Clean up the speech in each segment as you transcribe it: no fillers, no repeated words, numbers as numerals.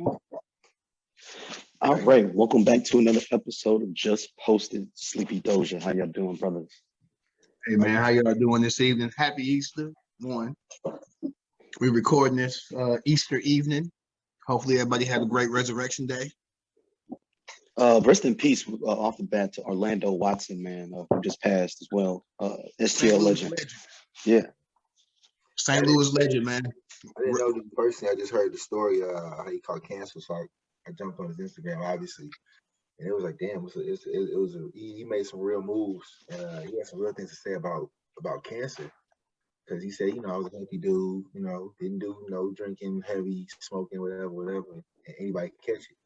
All right, welcome back to another episode of Just Posted Sleepy Dosia. How y'all doing, brothers? Hey man, how y'all doing this evening? Happy Easter. One. We're recording this Easter evening. Hopefully everybody had a great Resurrection Day. Rest in peace off the bat to Orlando Watson, man, who just passed as well. STL legend. Yeah. St. Louis legend, man. I didn't know this person. I just heard the story how he caught cancer. So I jumped on his Instagram, obviously, and it was like, damn, he made some real moves, and he had some real things to say about cancer. Because he said, I was a healthy dude, didn't do no drinking, heavy smoking, whatever, and anybody can catch it.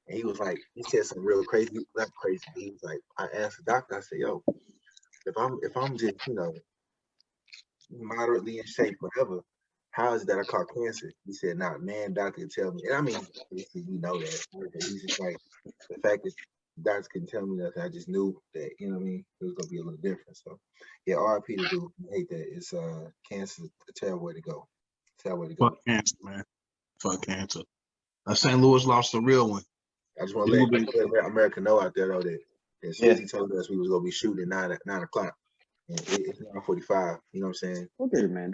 And he was like, he said something real crazy, not crazy. He was like, I asked the doctor, I said, yo, if I'm just, moderately in shape, whatever, how is it that I caught cancer? He said, nah, man, doctor can tell me. And I mean, obviously we know that. He's just like, the fact that doctors couldn't tell me nothing, I just knew that, it was gonna be a little different. So yeah, RIP to dude. I hate that. It's cancer, a terrible way to go. Fuck cancer, man. Fuck cancer. St. Louis lost a real one. I just want to let America know out there though that as soon as he told us we was gonna be shooting at 9 o'clock. And it's 9:45. You know what I'm saying? Okay, man.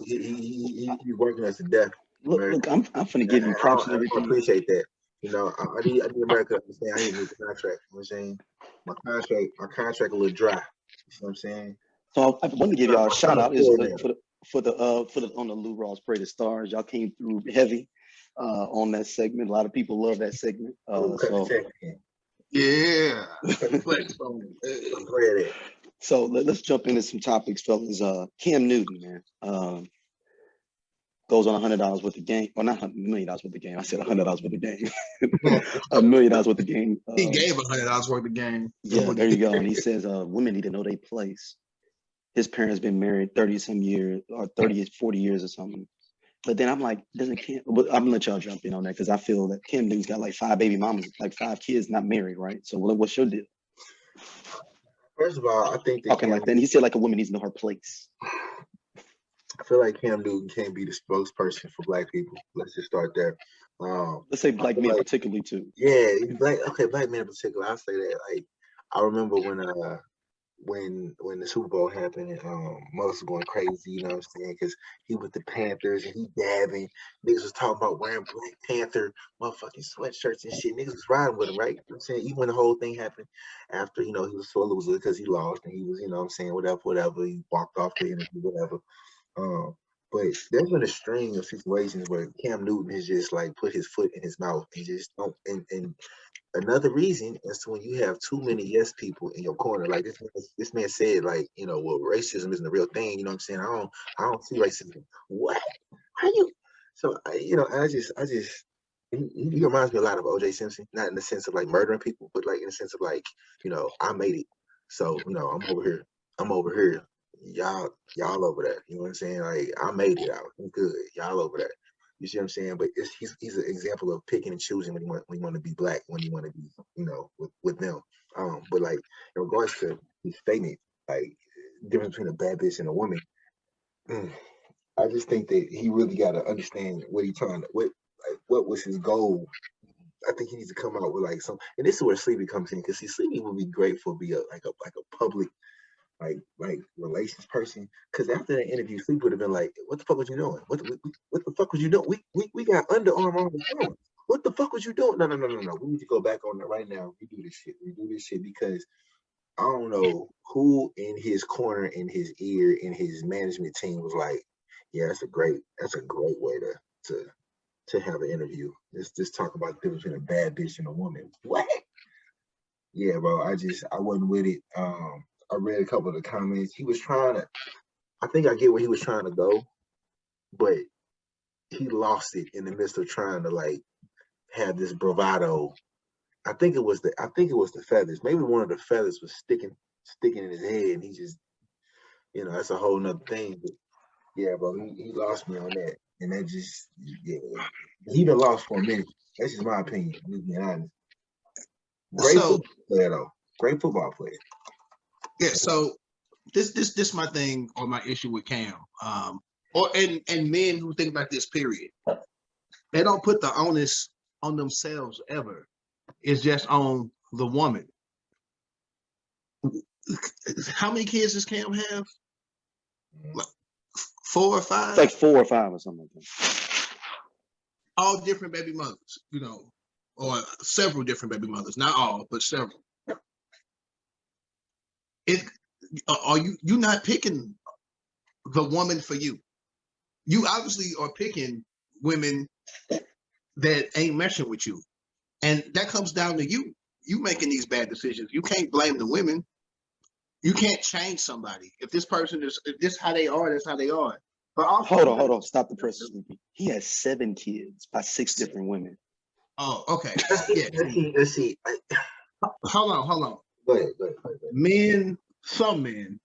He's working us to death. Look, I'm finna give you props and everything. I appreciate that. I need America to understand. I need a new contract. You know what I'm saying? My contract a little dry. You know what I'm saying? So I want to give y'all a shout out for the on the Lou Rawls Parade of Stars. Y'all came through heavy on that segment. A lot of people love that segment. Yeah. So let's jump into some topics, fellas. Cam Newton, man, goes on $100 worth of game, or not $1 million worth of game. I said $100 worth of game, $1 million worth of game. He gave $100 worth of game. Yeah, there you go. And he says, women need to know their place. His parents been married 30-some years, or 30, 40 years or something. But then I'm like, I'm gonna let y'all jump in on that because I feel that Cam Newton's got like 5 baby mamas, like 5 kids, not married, right? So what's your deal? First of all, I think that like that. And he said like a woman needs to know her place. I feel like Cam Newton can't be the spokesperson for Black people. Let's just start there. Let's say Black men particularly too. Yeah, Black men in particular. I'll say that. Like, I remember when the Super Bowl happened and Musk was going crazy, you know what I'm saying? Because he with the Panthers and he dabbing. Niggas was talking about wearing Black Panther motherfucking sweatshirts and shit. Niggas was riding with him, right? You know what I'm saying? Even when the whole thing happened after, he was so loser because he lost and he was, you know what I'm saying, whatever. He walked off the interview, whatever. But there's been a string of situations where Cam Newton has just like put his foot in his mouth and just don't. And another reason is to when you have too many yes people in your corner, like this man said, like, well, racism isn't a real thing. You know what I'm saying? I don't see racism. What? How you? So I just he reminds me a lot of O.J. Simpson, not in the sense of like murdering people, but like in the sense of like, I made it. So I'm over here. Y'all over there. You know what I'm saying? Like, I made it out. I'm good. Y'all over there. You see what I'm saying? But he's an example of picking and choosing when you want to be Black, when you want to be, with them. But like in regards to his statement, like difference between a bad bitch and a woman, I just think that he really got to understand what what was his goal. I think he needs to come out with like some, and this is where Sleepy comes in, because Sleepy would be great for be a public like relations person, because after that interview, Sleep would have been like, "What the fuck was you doing? What the fuck was you doing? We got underarm on the phone. What the fuck was you doing? No. We need to go back on that right now. We do this shit because I don't know who in his corner, in his ear, in his management team was like, yeah, that's a great way to have an interview. Let's just talk about the difference between a bad bitch and a woman. What? Yeah, bro. I wasn't with it. I read a couple of the comments. He was I think I get where he was trying to go, but he lost it in the midst of trying to like have this bravado. I think it was the feathers. Maybe one of the feathers was sticking in his head, and he just, that's a whole nother thing. But yeah, bro, he lost me on that. And that just, yeah, he been lost for a minute. That's just my opinion. I'm just being honest. Great football player, though. Great football player. Yeah, so this my thing or my issue with Cam, and men who think like this. Period. They don't put the onus on themselves ever. It's just on the woman. How many kids does Cam have? Like 4 or 5? It's like 4 or 5 or something like that. All different baby mothers, you know, or several different baby mothers. Not all, but several. Are you not picking the woman for you? You obviously are picking women that ain't meshing with you. And that comes down to you. You making these bad decisions. You can't blame the women. You can't change somebody. If this how they are, that's how they are. But also, Hold on. Stop the press, Sleepy. He has 7 kids by 6 different women. Oh, okay. Yeah. Let's see. Hold on. Go ahead. Men, some men,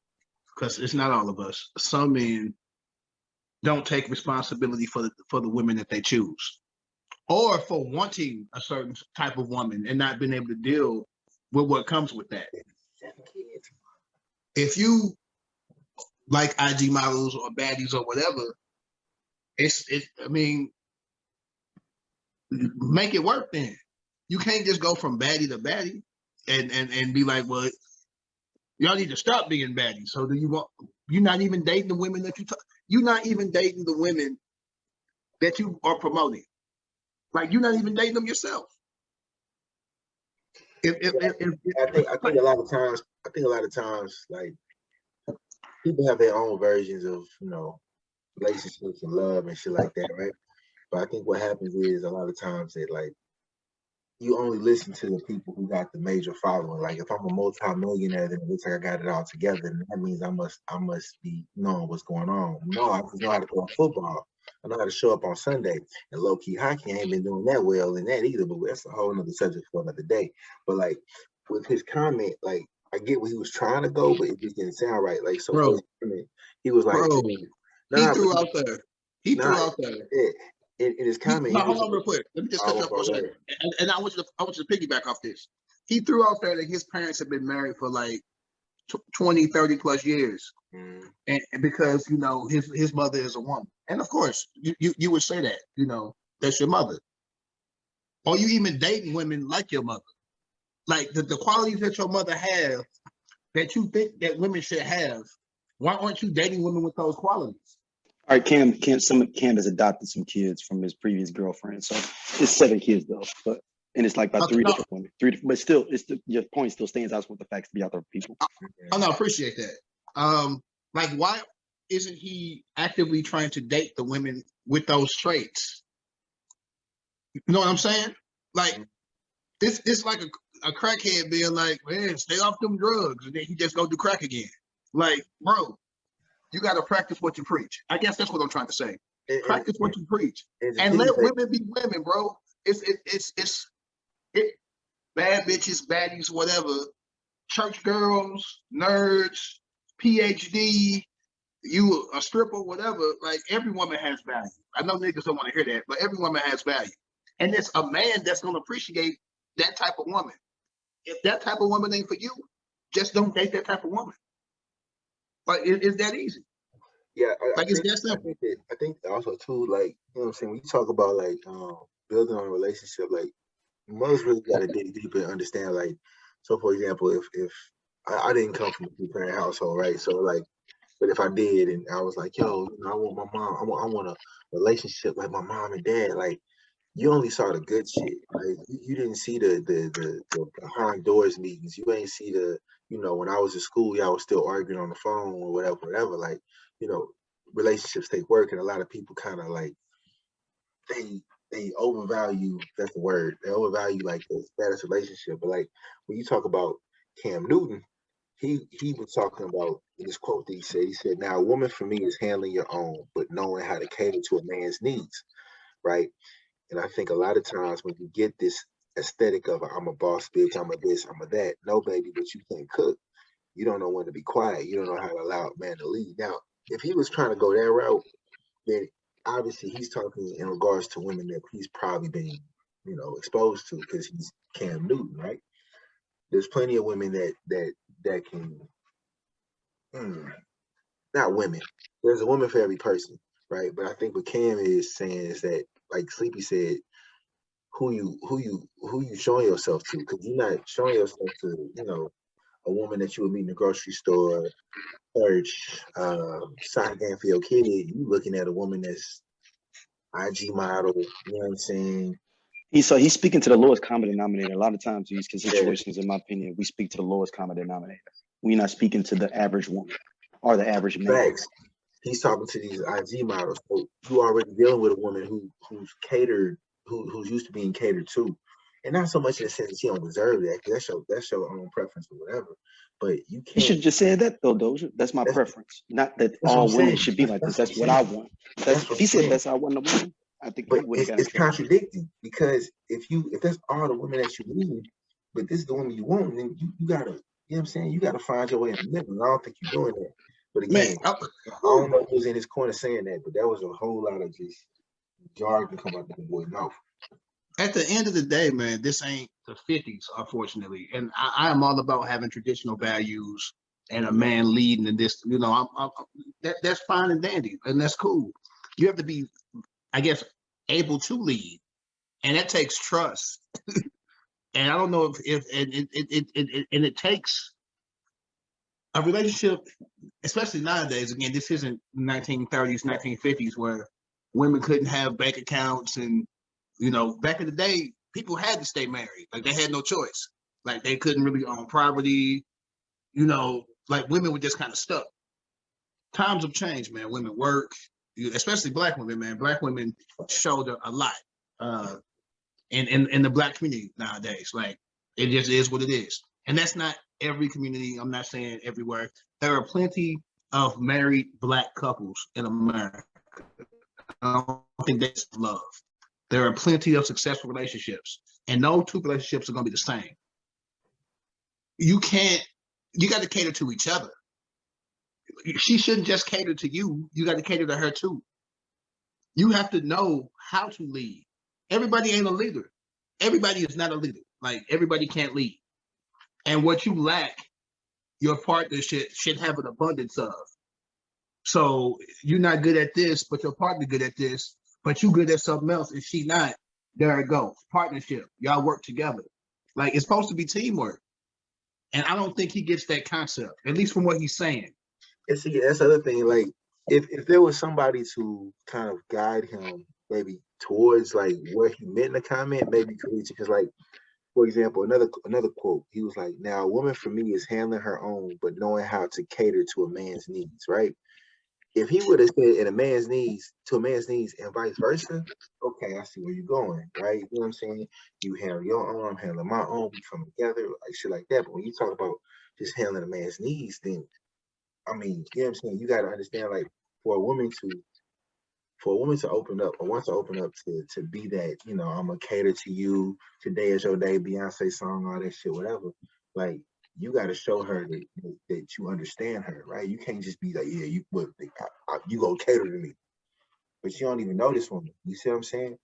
because it's not all of us, some men don't take responsibility for the women that they choose, or for wanting a certain type of woman and not being able to deal with what comes with that. 7 kids. If you like IG models or baddies or whatever, I mean, make it work then. You can't just go from baddie to baddie and be like, well, y'all need to stop being baddies. So you're not even dating the women that you're not even dating the women that you are promoting. Like, you're not even dating them yourself. I think a lot of times, like, people have their own versions of, you know, relationships and love and shit like that, right? But I think what happens is a lot of times that, like, you only listen to the people who got the major following. Like, if I'm a multi-millionaire, then it looks like I got it all together, and that means I must be knowing what's going on. No, I just know how to play football. I know how to show up on Sunday. And low-key hockey, I ain't been doing that well in that either, but that's a whole nother subject for another day. But, like, with his comment, like, I get where he was trying to go, but it just didn't sound right. Like, so Bro, he was like, bro, nah, he threw out there. yeah, in his comment, No, hold on real quick. Let me just cut you off for a second. And I want you to piggyback off this. He threw out there that his parents have been married for like 20, 30 plus years. And because, you know, his mother is a woman. And of course, you would say that, you know, that's your mother. Or you even dating women like your mother. Like the qualities that your mother have that you think that women should have, why aren't you dating women with those qualities? All right, Cam has adopted some kids from his previous girlfriend, so it's 7 kids though. And it's like by 3 different women. But still, your point still stands. I just want the facts to be out there for people. I appreciate that. Like, why isn't he actively trying to date the women with those traits? You know what I'm saying? Like, it's like a crackhead being like, man, stay off them drugs, and then he just go do crack again. Like, bro, you got to practice what you preach. I guess that's what I'm trying to say. Practice what you preach, and let women be women, bro. It's bad bitches, baddies, whatever, church girls, nerds, PhD, you a stripper, whatever. Like, every woman has value. I know niggas don't want to hear that, but every woman has value, and it's a man that's gonna appreciate that type of woman. If that type of woman ain't for you, just don't date that type of woman. Like, it's that easy. Yeah, it's that simple. I think also too, like, you know what I'm saying, when you talk about like building on a relationship, like, mothers really got to dig deeper and understand, like, so for example, if I didn't come from a 2-parent household, right? So, like, but if I did and I was like, yo, you know, I want my mom, I want a relationship like my mom and dad, like, you only saw the good shit. Like, you didn't see the behind doors meetings. You ain't see the, you know, when I was in school, y'all was still arguing on the phone or whatever. Like, you know, relationships take work, and a lot of people kind of like they overvalue. That's the word. They overvalue like the status relationship. But like when you talk about Cam Newton, he was talking about in this quote that he said. He said, "Now, a woman for me is handling your own, but knowing how to cater to a man's needs, right?" And I think a lot of times when you get this aesthetic of I'm a boss bitch, I'm a this, I'm a that. No, baby, but you can't cook. You don't know when to be quiet. You don't know how to allow a man to lead. Now, if he was trying to go that route, then obviously he's talking in regards to women that he's probably been, you know, exposed to because he's Cam Newton, right? There's plenty of women that can, not women. There's a woman for every person, right? But I think what Cam is saying is that, like Sleepy said, who you showing yourself to, because you're not showing yourself to, you know, a woman that you would meet in the grocery store, church, soccer game for your kid. You looking at a woman that's IG model, you know what I'm saying? He's speaking to the lowest common denominator. A lot of times, these situations, Yeah. in my opinion, we speak to the lowest common denominator. We're not speaking to the average woman or the average man. Facts. He's talking to these IG models. So you already dealing with a woman who's catered, who's used to being catered to. And not so much in the sense that she don't deserve that, because that's your own preference or whatever. But you You can't. should just say that though, Doja. That's my preference. Not that all women should be like this. That's what I want. If he said that's how I want a woman, I think but he would have got it's contradicting, because if that's all the women that you need, but this is the woman you want, then you gotta, you know what I'm saying? You gotta find your way in the middle. And I don't think you're doing that. But again, I don't know who was in his corner saying that, but that was a whole lot of just jargon come out the boy's mouth. At the end of the day, man, this ain't the 50s, unfortunately. And I am all about having traditional values and a man leading in this. You know, that's fine and dandy, and that's cool. You have to be, I guess, able to lead, and that takes trust. And I don't know if it takes a relationship, especially nowadays. Again, this isn't 1930s, 1950s, where women couldn't have bank accounts, and you know, back in the day, people had to stay married. Like, they had no choice. Like, they couldn't really own property. You know, like, women were just kind of stuck. Times have changed, man. Women work, especially Black women, man. Black women showed a lot in the Black community nowadays. Like, it just is what it is. And that's not every community. I'm not saying everywhere. There are plenty of married Black couples in America. I don't think that's love. There are plenty of successful relationships, and no two relationships are going to be the same. You got to cater to each other. She shouldn't just cater to you. You got to cater to her too. You have to know how to lead. Everybody ain't a leader. Everybody is not a leader. Like, everybody can't lead. And what you lack, your partner should have an abundance of. So you're not good at this, but your partner good at this, but you good at something else and she not. There it goes. Partnership. Y'all work together. Like, it's supposed to be teamwork. And I don't think he gets that concept, at least from what he's saying. And see, that's the other thing. Like, if there was somebody to kind of guide him, maybe towards like where he meant in the comment, maybe could reach it. Because, like, for example, another quote, he was like, "Now, a woman for me is handling her own, but knowing how to cater to a man's needs." Right? If he would have said in a man's needs to a man's needs and vice versa, okay, I see where you're going, right? You know what I'm saying? You handle your own, I'm handling my own, we come together, like shit like that. But when you talk about just handling a man's needs, then I mean, you know what I'm saying? You gotta understand, like, for a woman to open up, or wants to open up to be that, you know, I'm gonna cater to you, today is your day, Beyonce song, all that shit, whatever. Like, you got to show her that you understand her, right? You can't just be like, yeah, you go cater to me, but you don't even know this woman. You see what I'm saying?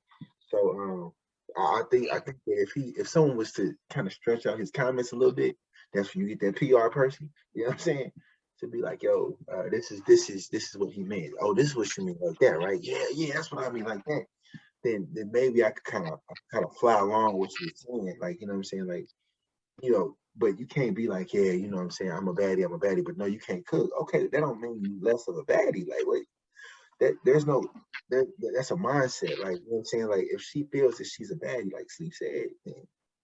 So I think that if someone was to kind of stretch out his comments a little bit, that's when you get that PR person. You know what I'm saying? To be like, yo, this is what he meant. Oh, this is what you mean like that, right? Yeah, that's what I mean like that. Then maybe I could kind of fly along with what you're saying, like, you know what I'm saying, like, you know. But you can't be like, yeah, you know what I'm saying, I'm a baddie, but no, you can't cook. Okay, that don't mean you less of a baddie. Like, wait, that's a mindset. Like, you know what I'm saying? Like, if she feels that she's a baddie, like Sleep said, then,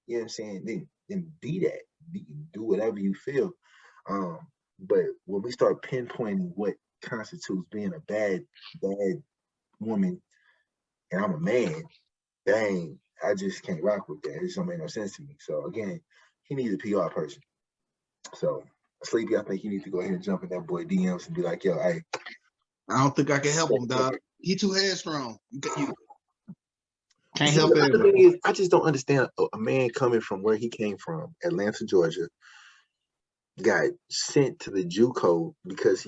you know what I'm saying, then be that. Do whatever you feel. But when we start pinpointing what constitutes being a bad woman, and I'm a man, dang, I just can't rock with that. It just don't make no sense to me. So again, he needs a PR person. So Sleepy, I think you need to go ahead and jump in that boy DMs and be like, yo, hey. I don't think I can help him, dog. He too headstrong. You can't help it. The thing is, I just don't understand a man coming from where he came from, Atlanta, Georgia, got sent to the JUCO because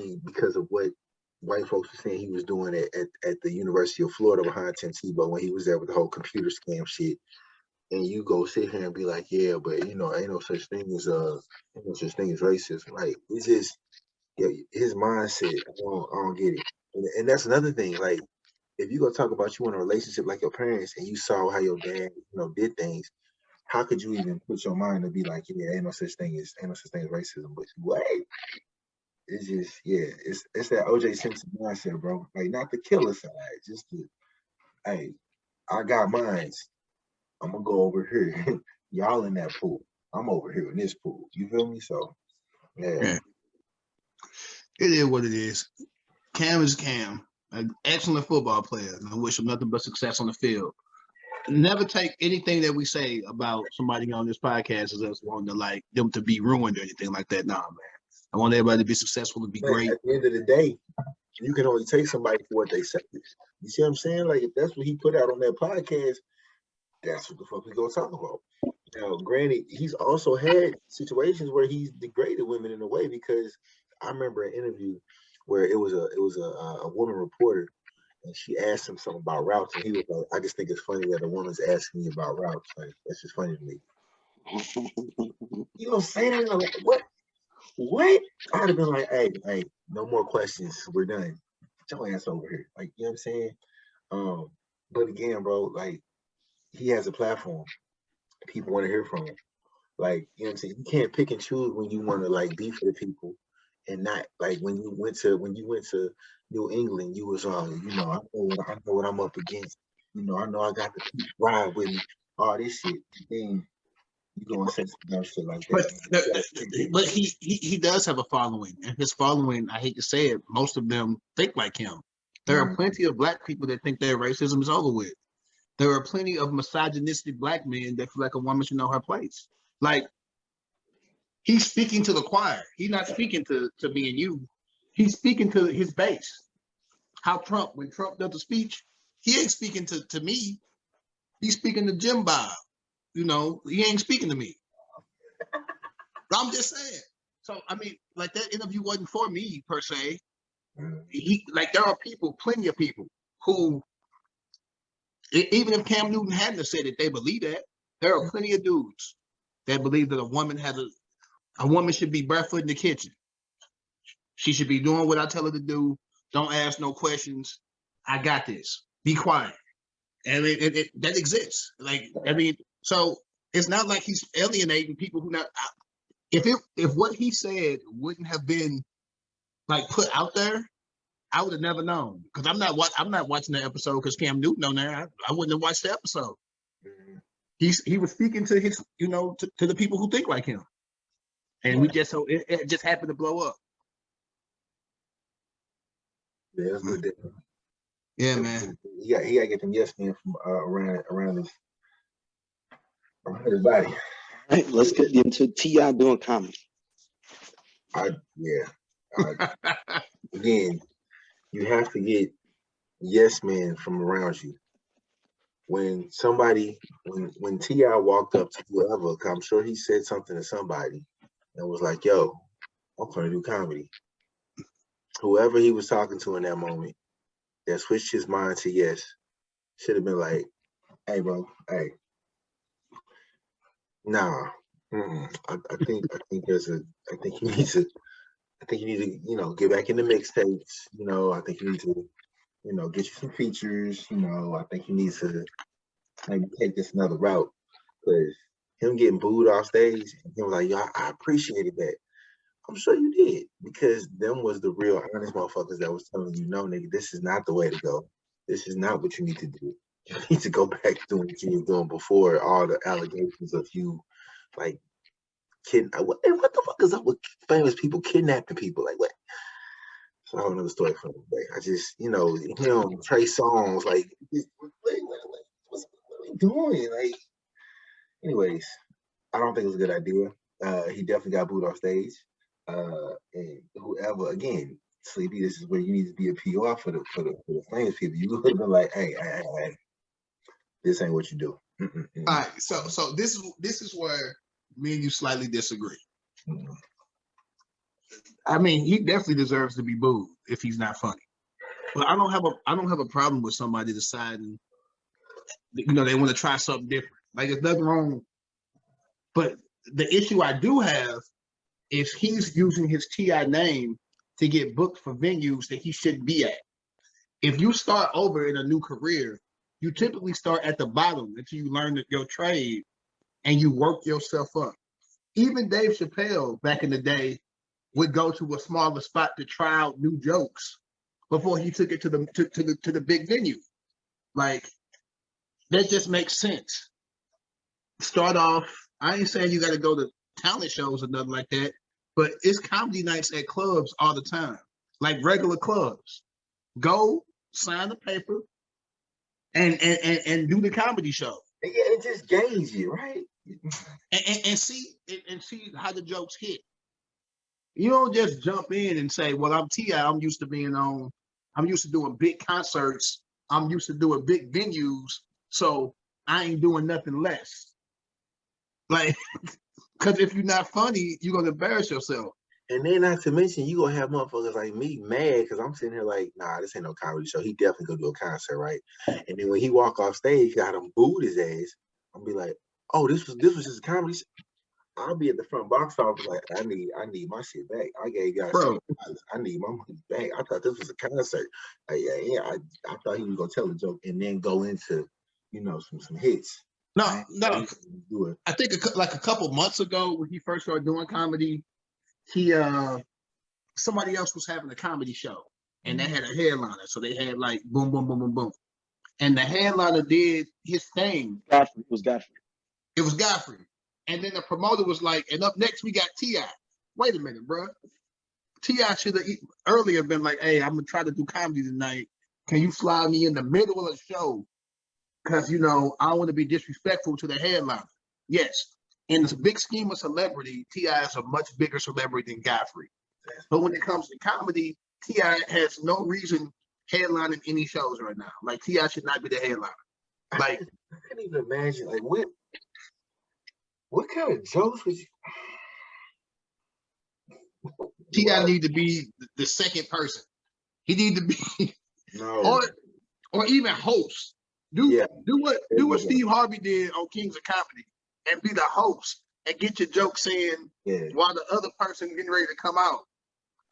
of what white folks were saying he was doing at the University of Florida behind Tim Tebow when he was there with the whole computer scam shit. And you go sit here and be like, yeah, but you know, ain't no such thing as racism. Like, it's just, yeah, his mindset. I don't get it. And that's another thing. Like, if you go talk about you in a relationship like your parents and you saw how your dad, did things, how could you even put your mind to be like, yeah, ain't no such thing as racism? But what? It's just, yeah, it's that OJ Simpson mindset, bro. Like, not the killer side, just the, hey, I got mines. I'm gonna go over here. Y'all in that pool. I'm over here in this pool. You feel me? So, yeah. It is what it is. Cam is Cam, an excellent football player, and I wish him nothing but success on the field. Never take anything that we say about somebody on this podcast as us wanting to like them to be ruined or anything like that. Nah, man. I want everybody to be successful and be great. At the end of the day, you can only take somebody for what they say. You see what I'm saying? Like, if that's what he put out on that podcast, that's what the fuck we gonna talk about. Now, granted, he's also had situations where he's degraded women in a way, because I remember an interview where it was a woman reporter, and she asked him something about routes, and he was like, "I just think it's funny that a woman's asking me about routes. Like, that's just funny to me." You know what I'm saying? Like, what? I'd have been like, hey, no more questions. We're done. Get your ass over here. Like, you know what I'm saying? But again, bro, like, he has a platform. People want to hear from him. Like, you know what I'm saying? You can't pick and choose when you want to like be for the people, and not like when you went to New England, you was all, I know what I'm up against. I know I got the people ride with me. All this shit. Then you go and say some dumb shit like that. But he does have a following, and his following, I hate to say it, most of them think like him. There are plenty of black people that think their racism is over with. There are plenty of misogynistic black men that feel like a woman should know her place. Like, he's speaking to the choir. He's not speaking to me and you. He's speaking to his base. When Trump does a speech, he ain't speaking to me. He's speaking to Jim Bob. He ain't speaking to me. I'm just saying. So, I mean, like, that interview wasn't for me per se. There are plenty of people who, even if Cam Newton hadn't said it, they believe that. There are plenty of dudes that believe that a woman should be barefoot in the kitchen. She should be doing what I tell her to do. Don't ask no questions. I got this. Be quiet. And that exists. Like, I mean, so it's not like he's alienating people who not. If what he said wouldn't have been like put out there, I would have never known, because I'm not watching the episode because Cam Newton on there. I wouldn't have watched the episode. He was speaking to his to the people who think like him, and it just happened to blow up. Yeah, that's good. Yeah, man. He got to get them yes men from around his body. All right, let's get into T.I. doing comedy. Again, you have to get yes men from around you. When T.I. walked up to whoever, I'm sure he said something to somebody and was like, "Yo, I'm gonna do comedy." Whoever he was talking to in that moment, that switched his mind to yes, should have been like, "Hey, bro, hey, nah, I think you need to, get back in the mixtapes. I think you need to, get you some features. I think you need to maybe take this another route." Because him getting booed off stage, and he was like, "Yo, I appreciated that." I'm sure you did, because them was the real honest motherfuckers that was telling you, "No, nigga, this is not the way to go. This is not what you need to do. You need to go back to doing what you were doing before all the allegations of you, like, what the fuck is up with famous people kidnapping people? Like, what?" It's a whole nother story for another day. I just, Trey Songz, like, what are we doing? Like, anyways, I don't think it was a good idea. He definitely got booed off stage. And whoever, again, Sleepy, this is where you need to be a PR for the famous people. You would have been like, hey, this ain't what you do. All right, so this is where me and you slightly disagree. I mean, he definitely deserves to be booed if he's not funny. But I don't have a problem with somebody deciding, they want to try something different. Like, there's nothing wrong. But the issue I do have is he's using his T.I. name to get booked for venues that he shouldn't be at. if you start over in a new career, you typically start at the bottom until you learn your trade and you work yourself up. Even Dave Chappelle back in the day would go to a smaller spot to try out new jokes before he took it to the big venue. Like, that just makes sense. Start off, I ain't saying you got to go to talent shows or nothing like that, but it's comedy nights at clubs all the time, like regular clubs. Go sign the paper and do the comedy show. Yeah, it just gains you, right? And see how the jokes hit. You don't just jump in and say, well, I'm T.I., I'm used to doing big concerts, I'm used to doing big venues, so I ain't doing nothing less. Like, because if you're not funny, you're gonna embarrass yourself. And then not to mention, you gonna have motherfuckers like me mad because I'm sitting here like, nah, this ain't no comedy show. He definitely gonna do a concert, right? And then when he walk off stage, got him booed his ass. I'm be like, oh, this was just a comedy show. I'll be at the front box office like, I need my shit back. I gave y'all $6. I need my money back. I thought this was a concert. I thought he was gonna tell a joke and then go into, some hits. No. I think like a couple months ago when he first started doing comedy, he somebody else was having a comedy show and they had a headliner, so they had like boom, boom, boom, boom, boom, and the headliner did his thing. Godfrey. It was Godfrey. And then the promoter was like, and up next we got T.I. Wait a minute, bro. T.I. should have earlier been like, hey, I'm going to try to do comedy tonight. Can you fly me in the middle of the show? Because, I don't want to be disrespectful to the headliner. Yes, in the big scheme of celebrity, T.I. is a much bigger celebrity than Godfrey. But when it comes to comedy, T.I. has no reason headlining any shows right now. Like, T.I. should not be the headliner. Like, I can't even imagine, like, what kind of jokes would you? T.I. need to be the second person. He need to be, or even host. Do what Steve Harvey did on Kings of Comedy and be the host and get your jokes in while the other person getting ready to come out.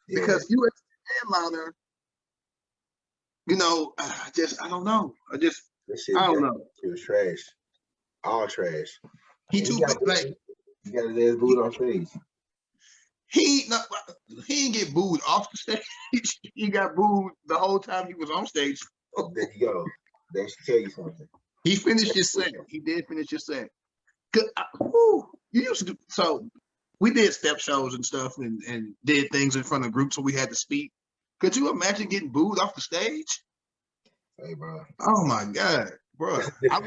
Yeah. Because you as a headliner, I don't know. I don't know. It was trash. All trash. He too like you got his ass booed off stage. He didn't get booed off the stage. He got booed the whole time he was on stage. There you go. That should tell you something. He finished his set. He did finish his set. You used to so we did step shows and stuff and did things in front of groups so we had to speak. Could you imagine getting booed off the stage? Hey, bro. Oh my God, bro. I'm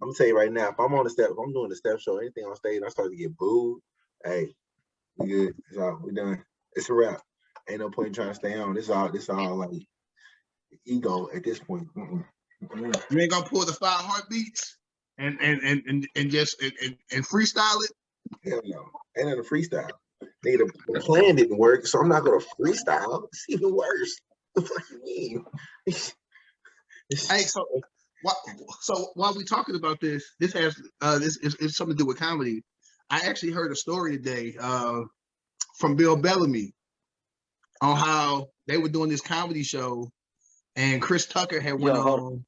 gonna tell you right now, if I'm doing the step show, anything on stage, and I start to get booed, hey, we good. We done. It's a wrap. Ain't no point in trying to stay on. This all like ego at this point. You ain't gonna pull the 5 heartbeats and just freestyle it. Hell no, ain't nothing freestyle. The plan didn't work, so I'm not gonna freestyle. It's even worse. What the fuck you mean? Hey, so while we're talking about this has this is something to do with comedy. I actually heard a story today from Bill Bellamy on how they were doing this comedy show, and Chris Tucker had went on.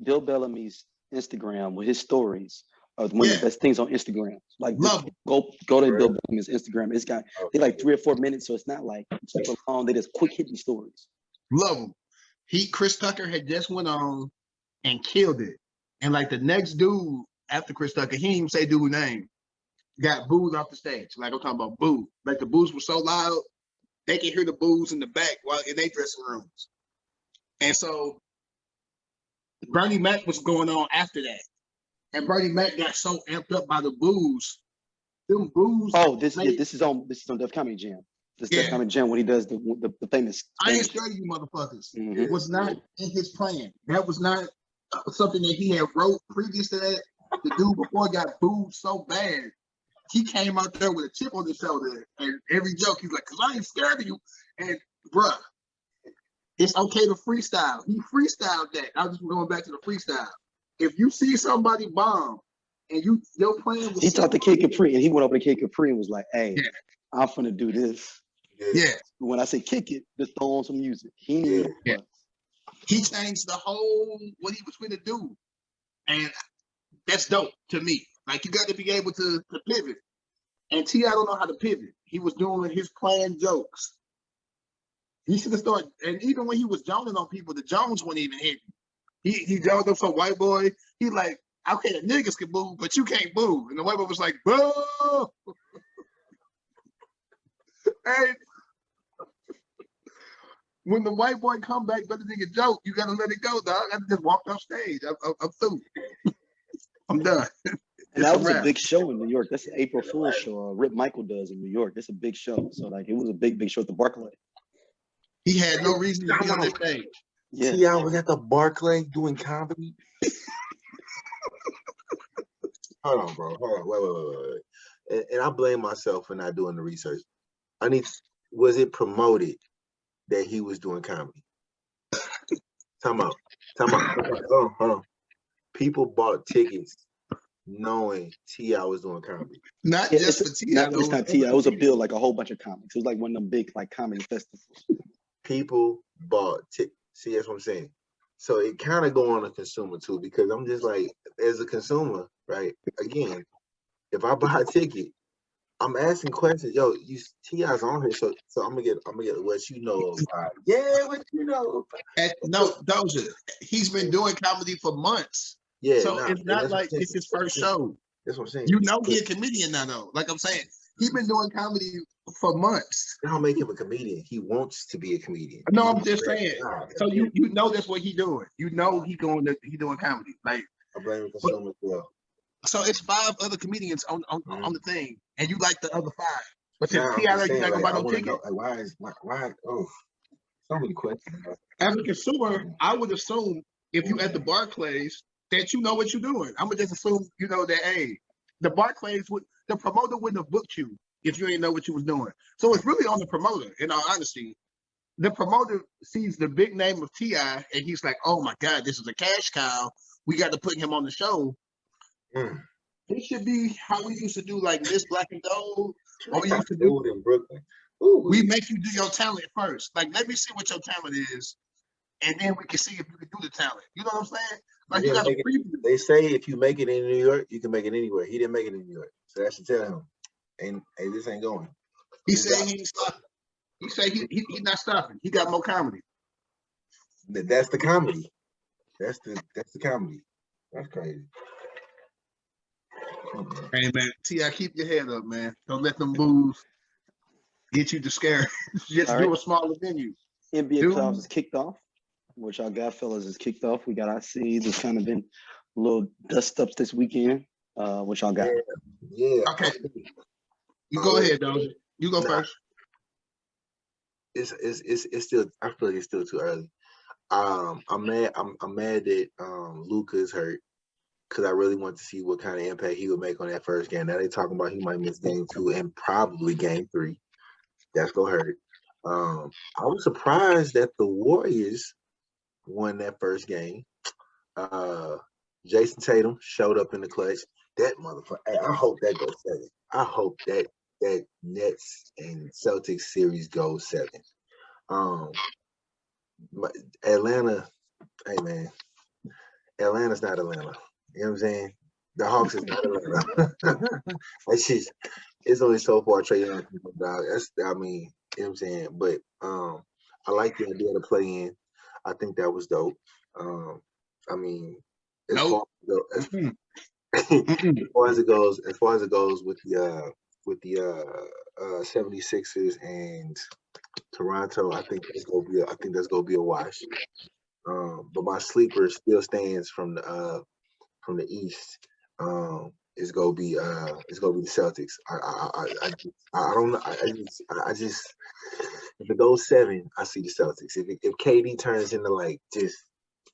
Bill Bellamy's Instagram with his stories are one of the best things on Instagram. Like, go to Bill Bellamy's Instagram. It's got they like 3 or 4 minutes, so it's not like super long. They just quick hitting stories. Love them. Chris Tucker had just went on and killed it. And like the next dude after Chris Tucker, he didn't even say dude's name, got booed off the stage. Like, I'm talking about boo. Like, the boos were so loud, they could hear the boos in the back while in their dressing rooms. And so Bernie Mac was going on after that. And Bernie Mac got so amped up by the boos. Them boos. Oh, this is on Def Comedy Jam. This Def Comedy Jam when he does the famous. I ain't scared of you motherfuckers. Mm-hmm. It was not in his plan. That was not something that he had wrote previous to that. The dude before got booed so bad. He came out there with a chip on his shoulder, and every joke he's like, "Cause I ain't scared of you." And bruh, it's okay to freestyle. He freestyled that. I was just going back to the freestyle. If you see somebody bomb, and your plan was, he talked to Kid Capri, and he went over to Kid Capri and was like, "Hey, I'm finna do this." Yeah. When I say kick it, just throw on some music. He needed Yeah. He changed the whole what he was going to do, and that's dope to me. Like you got to be able to pivot, and T.I. don't know how to pivot. He was doing his planned jokes. He should have started, and even when he was joning on people, the Jones weren't even hitting. He joned up some white boy. He like, okay, the niggas can move, but you can't move. And the white boy was like, boo. Hey, when the white boy come back, better than a joke, you gotta let it go, dog. I just walked off stage. I'm through. I'm done. And that was a big show in New York. That's the April Fool's show. Rip Michael does in New York. That's a big show. So like, it was a big show at the Barclay. He had no reason to be on that stage. Yeah. T.I. was at the Barclay doing comedy. Hold on, bro. Hold on. Wait. And I blame myself for not doing the research. Was it promoted that he was doing comedy? Time out. Hold on. People bought tickets knowing T.I. was doing comedy. Not just for T.I. It's not T.I. It was a bill, like a whole bunch of comics. It was like one of them big like comedy festivals. People bought tickets. See, that's what I'm saying. So it kind of go on a consumer too, because I'm just like, as a consumer, right? Again, if I buy a ticket, I'm asking questions. Yo, T.I.'s on here, so I'm gonna get what you know. Yeah, what you know. No, Doja, he's been doing comedy for months. Yeah, so it's not like it's his first show. That's what I'm saying. You know he's a comedian now, though. Like I'm saying, he's been doing comedy for months. They don't make him a comedian. He wants to be a comedian. No, I'm just saying. So you know that's what he's doing. You know he doing comedy. Like I blame the consumer as well. So it's 5 other comedians on the thing, and you like the other 5. But Nah, since T.I. you not gonna buy no wanna ticket. know, like, why? Oh, so many questions. As a consumer, I would assume if you at the Barclays that you know what you're doing. I'm gonna just assume you know that. Hey, the promoter wouldn't have booked you if you didn't know what you was doing. So it's really on the promoter. In all honesty, the promoter sees the big name of T.I. and he's like, "Oh my God, this is a cash cow. We got to put him on the show." It should be how we used to do like Miss Black and Gold. What we used to do in Brooklyn. we make you do your talent first. Like, let me see what your talent is, and then we can see if you can do the talent. You know what I'm saying? Like, you got to preview. They say if you make it in New York, you can make it anywhere. He didn't make it in New York, so that should tell him. And hey, this ain't going. He said he ain't stopping. He said he's not stopping. He got more comedy. That's the comedy. That's the comedy. That's crazy. Hey man, T.I., keep your head up, man. Don't let them moves get you discouraged. Just do a smaller venue. NBA playoffs is kicked off, which our guy fellas is kicked off. We got our seeds. It's kind of been a little dust ups this weekend, which y'all got. Yeah. Okay. You go ahead, Doja. You go first. It's still. I feel like it's still too early. I'm mad that Luka is hurt, because I really want to see what kind of impact he would make on that first game. Now they're talking about he might miss game 2 and probably game 3. That's gonna hurt. I was surprised that the Warriors won that first game. Jason Tatum showed up in the clutch. That motherfucker. Hey, I hope that goes 7. I hope that Nets and Celtics series goes 7. Atlanta, hey man, Atlanta's not Atlanta. You know what I'm saying? The Hawks is not Atlanta. It's only so far trading on people, dog. You know what I'm saying? But I like the idea of the play in. I think that was dope. As far as it goes with the 76ers and Toronto, I think that's gonna be a wash. But my sleeper still stands from the East. It's gonna be the Celtics. I don't know. I just if it goes 7, I see the Celtics. If KD turns into like just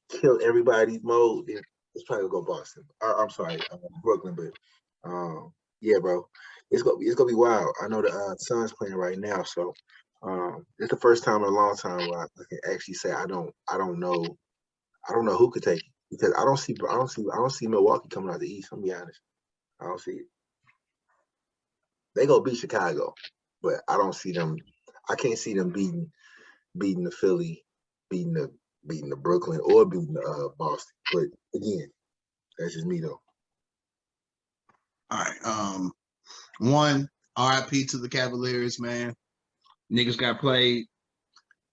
kill everybody's mode, then it's probably gonna go Boston. I'm sorry, Brooklyn. But yeah, bro, it's gonna be wild. I know the Suns playing right now, so it's the first time in a long time where I can actually say I don't know who could take it, because I don't see Milwaukee coming out the East. I'm gonna be honest. I don't see it. They go beat Chicago, but I don't see them I can't see them beating the Philly, beating the Brooklyn, or beating the Boston. But again, that's just me though. All right. One, RIP to the Cavaliers, man. Niggas got played,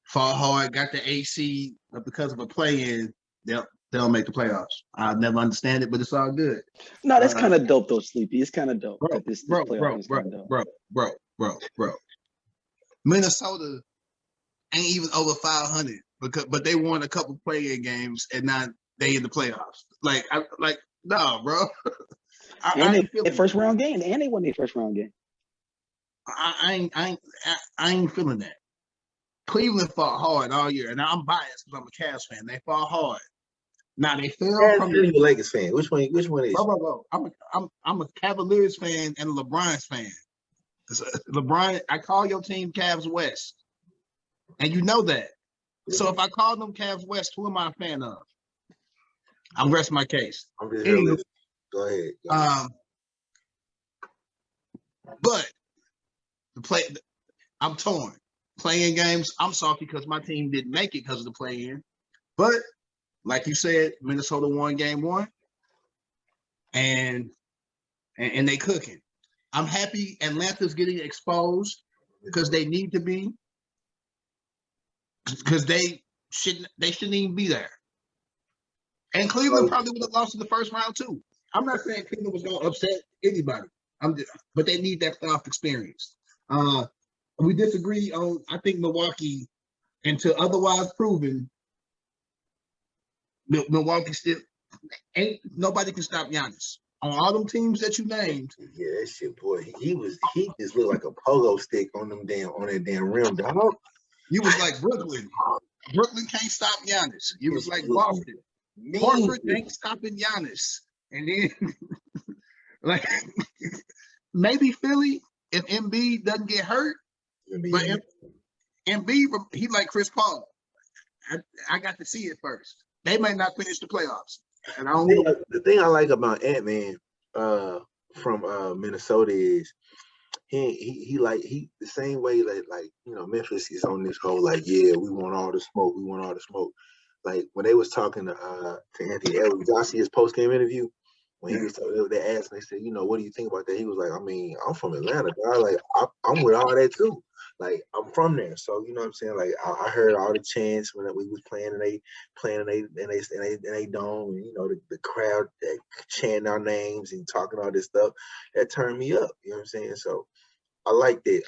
fought hard, got the AC, but because of a play-in, they'll make the playoffs. I'll never understand it, but it's all good. No, that's kind of dope though, Sleepy. It's kind of dope Bro, that this playoff is kind of dope. Bro. Minnesota ain't even over 500 but they won a couple play-in games and now they in the playoffs. No, bro. And they first round game, and they won their first round game. I ain't feeling that. Cleveland fought hard all year, and I'm biased because I'm a Cavs fan. They fought hard. Now they fell from the Lakers fan. Which one is? Bro. I'm a Cavaliers fan and a LeBron's fan. LeBron, I call your team Cavs West, and you know that. So if I call them Cavs West, who am I a fan of? I'm resting my case. I'm just anyway, go ahead. But I'm torn. Playing games, I'm salty because my team didn't make it because of the play-in. But like you said, Minnesota won game one, and they cooking. I'm happy Atlanta's getting exposed because they need to be, because they shouldn't even be there. And Cleveland probably would have lost in the first round too. I'm not saying Cleveland was going to upset anybody. But they need that playoff experience. We disagree on, I think, Milwaukee, until otherwise proven, Milwaukee still ain't nobody can stop Giannis. On all them teams that you named. Yeah, that shit, boy. He just looked like a pogo stick on that damn rim, dog. You was like Brooklyn. Brooklyn can't stop Giannis. You was like Boston. Horford ain't stopping Giannis. And then like maybe Philly if Embiid doesn't get hurt. But Embiid, he like Chris Paul. I got to see it first. They might not finish the playoffs. And the thing I like about Ant-Man from Minnesota is he the same way like Memphis is on this whole like, yeah, we want all the smoke. Like when they was talking to Anthony Edwards, y'all see his post-game interview when he was they asked, they said, what do you think about that? He was like, I mean, I'm from Atlanta, dog. Like I'm with all that too. Like I'm from there, so you know what I'm saying. Like I heard all the chants when we was playing and they dome, and the crowd that chanting our names and talking all this stuff that turned me up. You know what I'm saying? So I like that.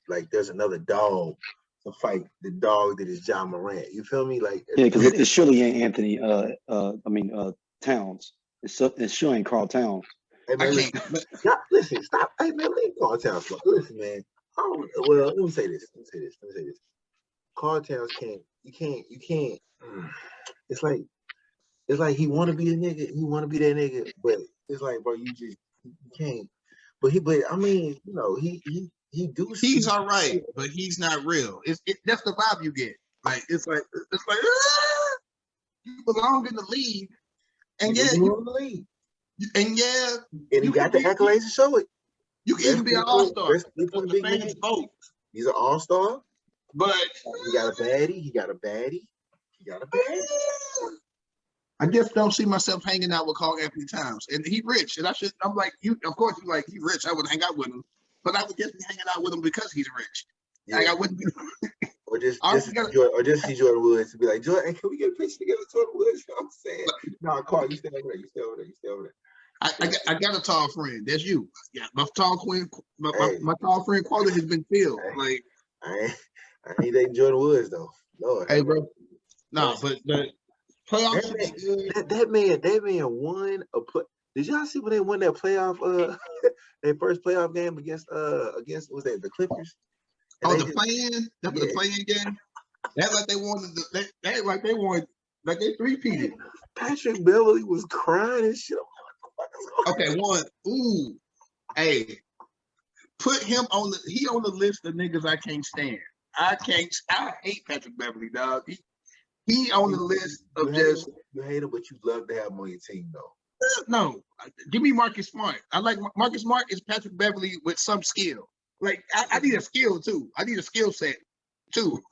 Like there's another dog to fight the dog that is John Morant. You feel me? Like because it surely ain't Anthony. Towns. It sure ain't Carl Towns. Hey man, listen, stop. Hey man, leave Carl Towns. Listen, man. Well, let me say this. Carl Towns you can't. It's like he want to be a nigga. He want to be that nigga, but it's like, bro, you can't. But I mean, he do. He's all right, but he's not real. That's the vibe you get. Like it's like you belong in the league, and you belong in the league, and he got the accolades to show it. You can even be an all-star. The fans vote. He's an all-star. But he got a baddie. I just don't see myself hanging out with Carl Anthony Towns. And he rich. And I'm like, of course you like he rich. I would hang out with him. But I would just be hanging out with him because he's rich. Yeah. Like I wouldn't be or just see Jordan Woods and be like, Jordan, can we get a picture together, Jordan Woods? You know what I'm saying? No, Carl, you stay over there. I got a tall friend. That's you. Yeah, my tall friend quality has been filled. Like I ain't dating Jordan Woods though. Lord. Hey, bro. No, but playoffs should be good. That man won a play. Did y'all see when they won that playoff? Their first playoff game against was that the Clippers? And the play-in. That was the play-in game. That like they won. Like they three-peated. Patrick Beverly was crying and shit. Okay, one. Ooh, hey, put him on the list of niggas I can't stand. I hate Patrick Beverly, dog. He on the list of just. You hate him, but you love to have him on your team, though. No, give me Marcus Smart. I like Marcus Smart is Patrick Beverly with some skill. Like I need a skill too. I need a skill set too.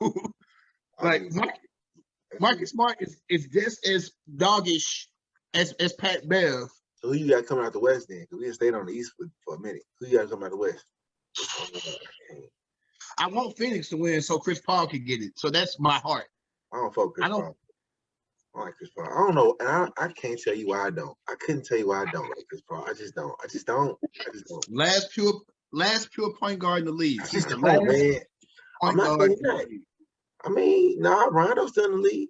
Like Marcus Smart is just as doggish as Pat Bev. So who you got coming out the West then? Because we stayed on the East for a minute. Who you got coming out the West? I want Phoenix to win so Chris Paul can get it. So that's my heart. I don't fuck Chris Paul. I like Chris Paul. I don't know, and I can't tell you why I don't. I couldn't tell you why I don't like Chris Paul. I just don't. Last pure point guard in the league. He's the last man. I'm not saying that. I mean, Rondo's still in the league.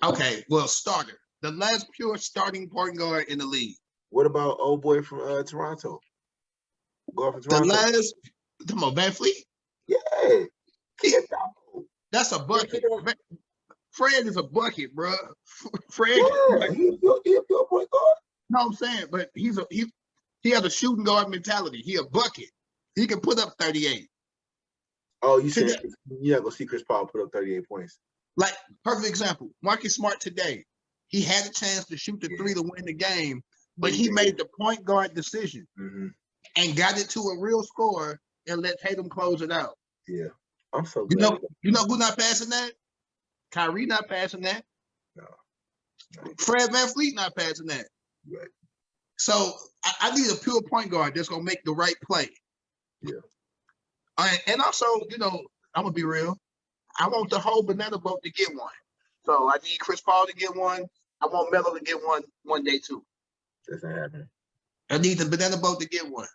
Okay, well, starter. The last pure starting point guard in the league. What about old boy from Toronto? Go from Toronto. Come on, Van Fleet. Yeah, that's a bucket. Fred is a bucket, bro. Fred, he's a pure point guard. No, I'm saying, but he has a shooting guard mentality. He a bucket. He can put up 38. Oh, you said you're not gonna see Chris Paul put up 38 points. Like, perfect example, Marcus Smart today. He had a chance to shoot the three to win the game, but he made the point guard decision and got it to a real score and let Tatum close it out. Yeah, I'm so glad. You know who's not passing that? Kyrie not passing that. No. Fred VanVleet not passing that. Right. So I need a pure point guard that's gonna make the right play. Yeah. And also, I'm gonna be real. I want the whole banana boat to get one. So I need Chris Paul to get one. I want Melo to get one day too. That's not happening. I need the banana boat to get one.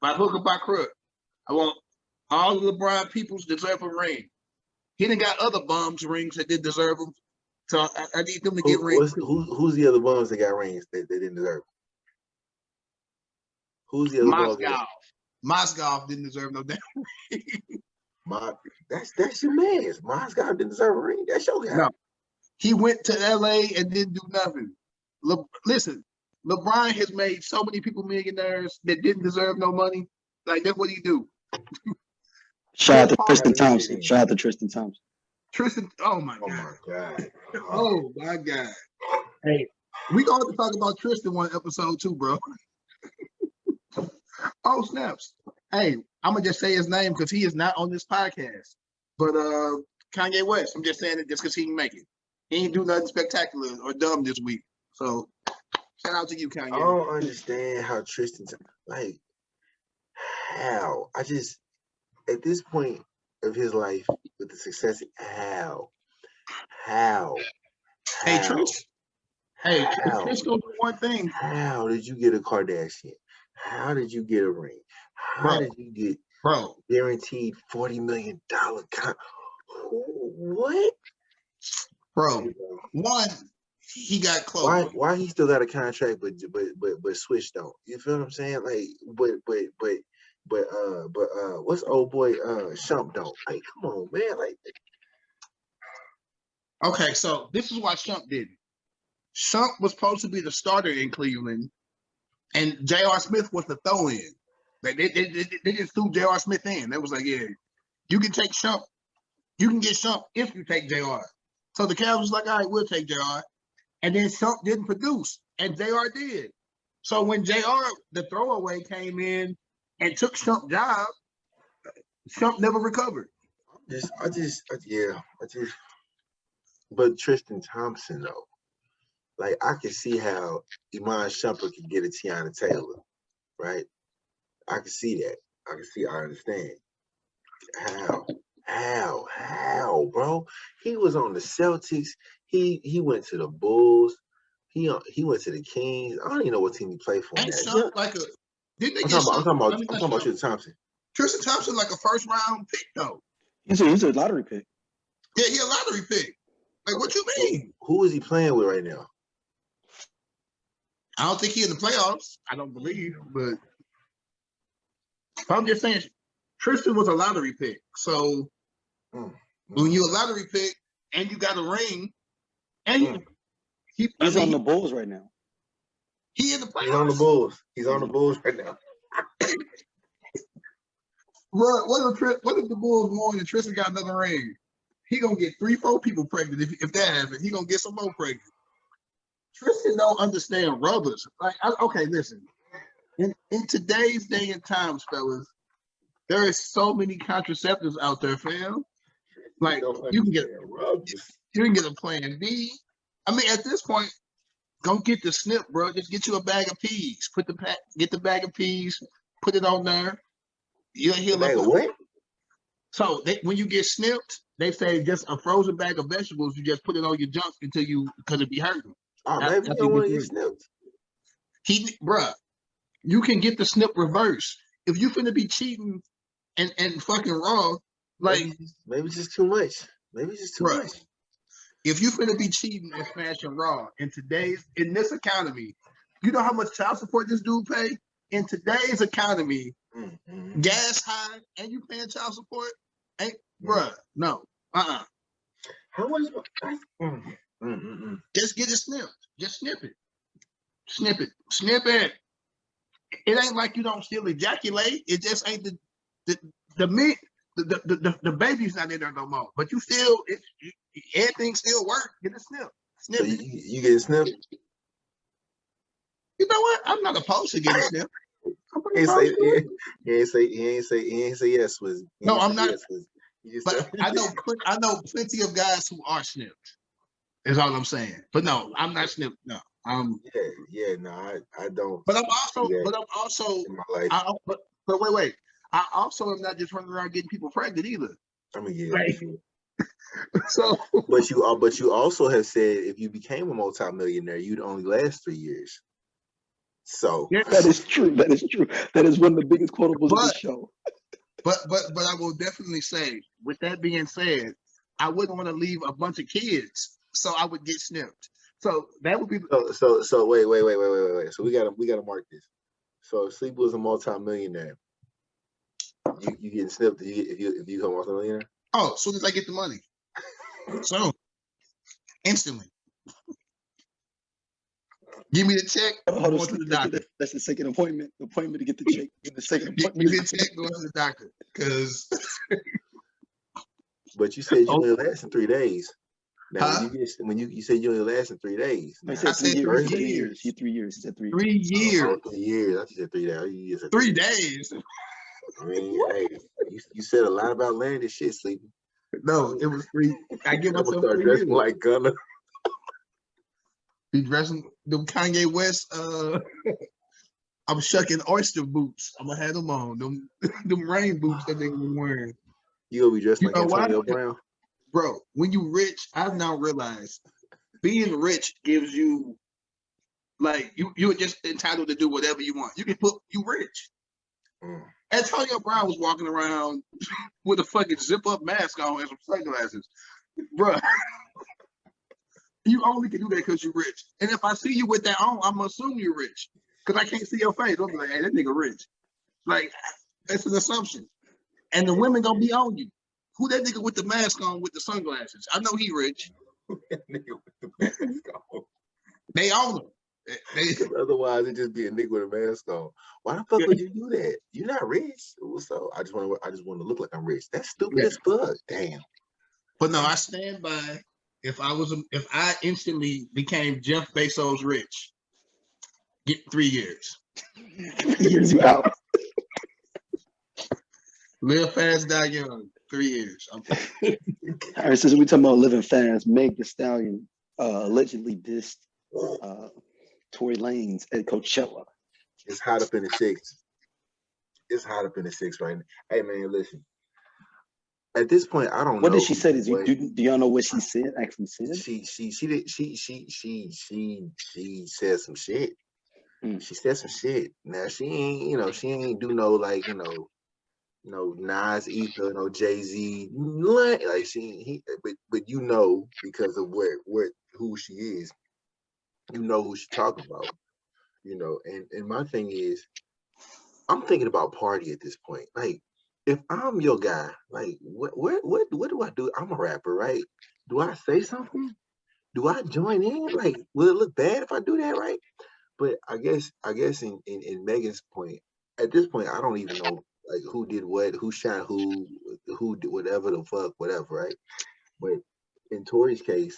By hook or by crook. I want all of LeBron peoples deserve a ring. He done got other bums rings that didn't deserve them. So I need them to get rings. Who's the other bums that got rings that they didn't deserve? Who's the other bums? Mozgov didn't deserve no damn ring. That's your man. Mozgov didn't deserve a ring. That's your guy. No. He went to LA and didn't do nothing. Listen, LeBron has made so many people millionaires that didn't deserve no money. Like, that's what he do. Shout out to Tristan Thompson. Tristan, oh my God. Oh my God. Hey, we gonna have to talk about Tristan one episode too, bro. Oh, snaps. Hey, I'm gonna just say his name because he is not on this podcast. But Kanye West, I'm just saying it just because he didn't make it. He ain't do nothing spectacular or dumb this week. So shout out to you, Kanye. I don't understand how Tristan, like, how? At this point of his life with the success, how? Hey, Tris. Hey, Tris gonna do one thing. How did you get a Kardashian? How did you get a ring? How did you get guaranteed $40 million contract? What? Bro, one, he got close. Why he still got a contract, but Switch don't? You feel what I'm saying? Like, but what's old boy Shump don't? Like, come on, man. Like, okay, so this is why Shump didn't. Shump was supposed to be the starter in Cleveland, and J.R. Smith was the throw-in. Like, they just threw J.R. Smith in. They was like, yeah, you can take Shump. You can get Shump if you take J.R. So the Cavs was like, all right, we'll take J.R. And then Shump didn't produce, and J.R. did. So when J.R., the throwaway, came in and took Shump's job, Shump never recovered. But Tristan Thompson, though, like, I can see how Iman Shumpert could get a Tiana Taylor, right? I can see that. I understand. How, bro? He was on the Celtics. He went to the Bulls. He went to the Kings. I don't even know what team he played for. I'm talking about Tristan Thompson. Tristan Thompson, like a first round pick, though. He's a lottery pick. Yeah, he a lottery pick. Like, what you mean? Who is he playing with right now? I don't think he in the playoffs. I don't believe, but I'm just saying, Tristan was a lottery pick. So when you're a lottery pick and you got a ring, and he's on the Bulls right now. He in the playoffs. He's on the Bulls right now. Bro, what if the Bulls won and Tristan got another ring? He gonna get 3-4 people pregnant if that happens. He gonna get some more pregnant. Tristan don't understand rubbers. Like, okay, listen. In today's day and times, fellas, There is so many contraceptives out there, fam. Like you can get a plan B. I mean, at this point, don't get the snip, bro. Just get you a bag of peas. Get the bag of peas. Put it on there. You'll heal up. What? So when you get snipped, they say just a frozen bag of vegetables. You just put it on your junk because it be hurting. Oh, maybe you don't want to get snipped. Bruh, you can get the snip reverse. If you finna be cheating and fucking raw, like maybe it's just too much. Maybe it's just too much. If you finna be cheating and smashing raw in this economy, you know how much child support this dude pay? In today's economy, gas high and you paying child support? Bruh, no. How much? Just get it snipped. Just snip it. Snip it. Snip it. It ain't like you don't still ejaculate. It just ain't the meat. The baby's not in there no more. But you still, everything still works. Get it snipped. Snip so it. You get it snipped? You know what? I'm not opposed to getting snipped. He ain't say yes. No, I'm not. Yes, but I know plenty of guys who are snipped. Is all I'm saying. But no, I'm not snipped. No. No, I don't. But I'm also in my life. But wait. I also am not just running around getting people pregnant either. I mean, So, but you also have said if you became a multimillionaire, you'd only last 3 years. So that is true. That is one of the biggest quotables of the show. But I will definitely say, with that being said, I wouldn't want to leave a bunch of kids, so I would get snipped. So that would be. So wait. So we gotta mark this. So if Sleep was a multimillionaire, you getting snipped if you become a multimillionaire? Oh, as soon as I get the money. So instantly. Give me the check. Going to the doctor. That's the second appointment. The appointment to get the check. The second appointment. Give me the check. Going to the doctor. Because. But you said you only last in 3 days. Now, when you said you only last in 3 days. I said 3 years. 3 years. He 3 years. He said 3 years. 3 years. 3 years. I thought you said 3 days. 3 days. I mean, hey, you said a lot about Lanez shit, Sleepy. No, it was 3. I give myself 3 years. Like Gunner. Be dressing them Kanye West. I'm shucking oyster boots. I'm gonna have them on. Them rain boots that they were wearing. You gonna be dressed like Antonio Brown? Bro, when you rich, I've now realized being rich gives you like you're just entitled to do whatever you want. You can put you rich. Antonio Brown was walking around with a fucking zip-up mask on and some sunglasses. Bro, you only can do that because you're rich. And if I see you with that on, I'm gonna assume you're rich. Because I can't see your face. I'm like, hey, that nigga rich. Like, that's an assumption. And the women gonna be on you. Who that nigga with the mask on with the sunglasses? I know he rich. That nigga with the mask on. They own him. Otherwise, it just be a nigga with a mask on. Why the fuck would you do that? You're not rich. So I just want to look like I'm rich. That's stupid as fuck. Damn. But no, I stand by. If I instantly became Jeff Bezos rich, get 3 years. 3 years you out. Live fast, die young. 3 years. All right, since we talking about living fast, Meg the Stallion allegedly dissed Tory Lanez at Coachella. It's hot up in the six. It's hot up in the six right now. Hey man, listen. At this point, I don't know. What did she say? Do y'all know what she said? Actually said she said some shit. She said some shit. Now she ain't do no like Nas, Ether, no Jay-Z, like but because of who she is, who she talking about, and my thing is, I'm thinking about party at this point. Like, if I'm your guy, like, what do I do? I'm a rapper, right? Do I say something? Do I join in? Like, will it look bad if I do that, right? But I guess in Megan's point, at this point, I don't even know like who did what, who shot who did whatever the fuck, whatever, right? But in Tory's case,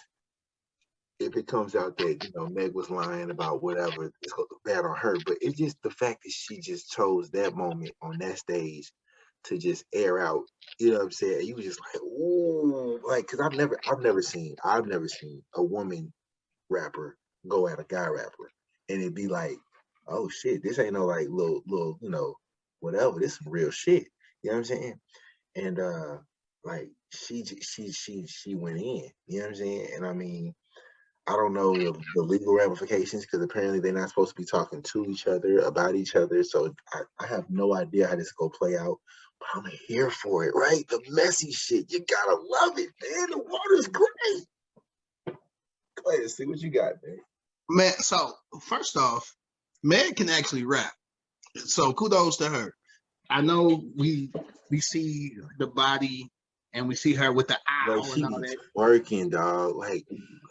if it comes out that Meg was lying about whatever, it's gonna look bad on her. But it's just the fact that she just chose that moment on that stage to just air out. You know what I'm saying? And you was just like, ooh, like, cause I've never seen a woman rapper go at a guy rapper, and it'd be like, oh shit, this ain't no like little, you know, whatever. This some real shit. You know what I'm saying? And like she went in. You know what I'm saying? And I mean, I don't know the legal ramifications because apparently they're not supposed to be talking to each other about each other. So I have no idea how this is gonna play out. But I'm here for it, right? The messy shit. You gotta love it, man. The water's great. Go ahead, see what you got, man. Man, so first off, Meg can actually rap. So kudos to her. I know we see the body and we see her with the eye Like she and all be that. working, dog. Like,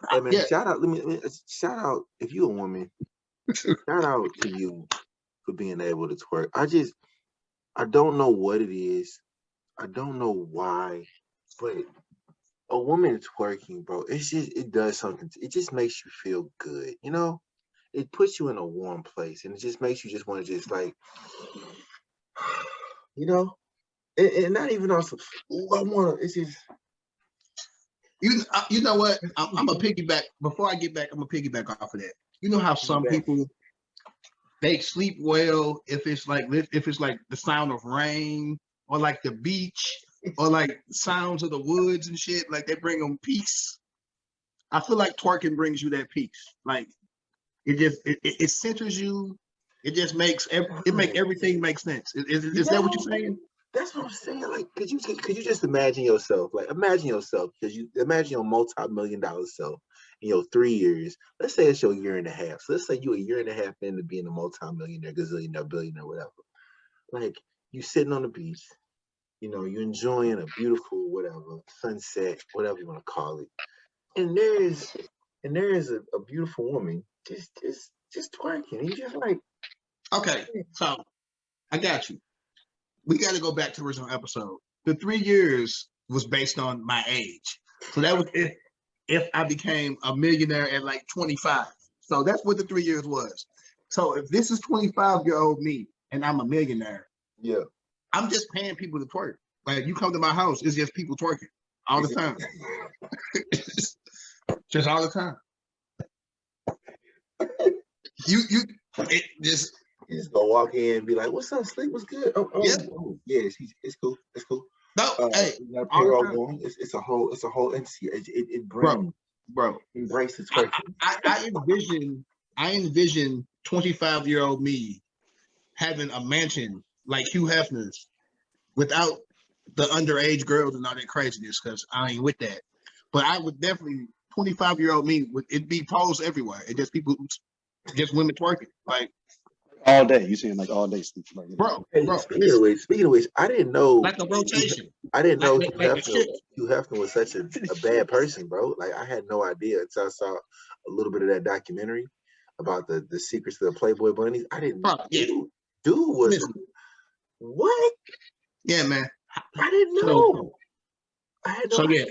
hey man, Yeah. shout out. Let me shout out if you a woman. Shout out to you for being able to twerk. I don't know what it is. I don't know why, but a woman twerking, bro, it does something. It just makes you feel good, you know? It puts you in a warm place and it just makes you just want to just like, you know? And not even on some, I want to, it's just. You know what? I'm a piggyback. Before I get back, I'm a piggyback off of that. You know how some people, they sleep well if it's like the sound of rain or like the beach or like sounds of the woods and shit. Like they bring them peace. I feel like twerking brings you that peace. Like it centers you. It just makes everything make sense. Is that what you're saying? That's what I'm saying. Like, could you just imagine yourself? Like, imagine yourself because you imagine your multi-million-dollar self in your 3 years. Let's say it's your year and a half. So let's say you a year and a half into being a multi-millionaire, gazillionaire, billionaire, whatever. Like, you sitting on the beach, you know, you enjoying a beautiful whatever sunset, whatever you want to call it, and there is a beautiful woman just twerking, and you're just like, okay, so I got you. We got to go back to the original episode. The 3 years was based on my age. So that was if I became a millionaire at like 25. So that's what the 3 years was. So if this is 25-year-old me and I'm a millionaire, yeah, I'm just paying people to twerk. Like you come to my house, it's just people twerking all the time. Just all the time. You just go walk in and be like, "What's up, Sleep? What's good?" Yeah, it's cool. It's cool. No, hey, it's a whole entity. It brings, bro. Embrace the twerking. I envision 25-year-old me having a mansion like Hugh Hefner's without the underage girls and all that craziness because I ain't with that. But I would definitely 25-year-old me it'd be poles everywhere. It just just women twerking like all day. You saying like all day sleep, like bro. Speaking of which, I didn't know like a rotation. I didn't know like Hugh Hefner was such a bad person, bro. Like I had no idea until I saw a little bit of that documentary about the secrets of the Playboy bunnies. I didn't know. Yeah. Dude was what? Yeah, man. I didn't know. I had no idea.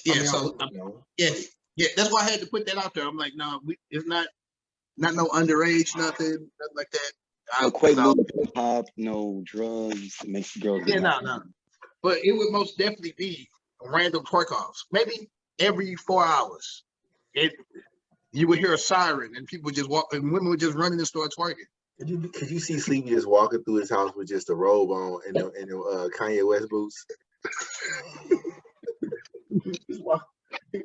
Yeah. That's why I had to put that out there. I'm like, no, it's not no underage, nothing like that. No Quaalude, hip hop, no drugs. It makes the girls. Yeah, no. But it would most definitely be random twerk offs. Maybe every 4 hours, you would hear a siren and people just walk, and women would just run in the store twerking. Could you see Sleepy just walking through his house with just a robe on and the Kanye West boots?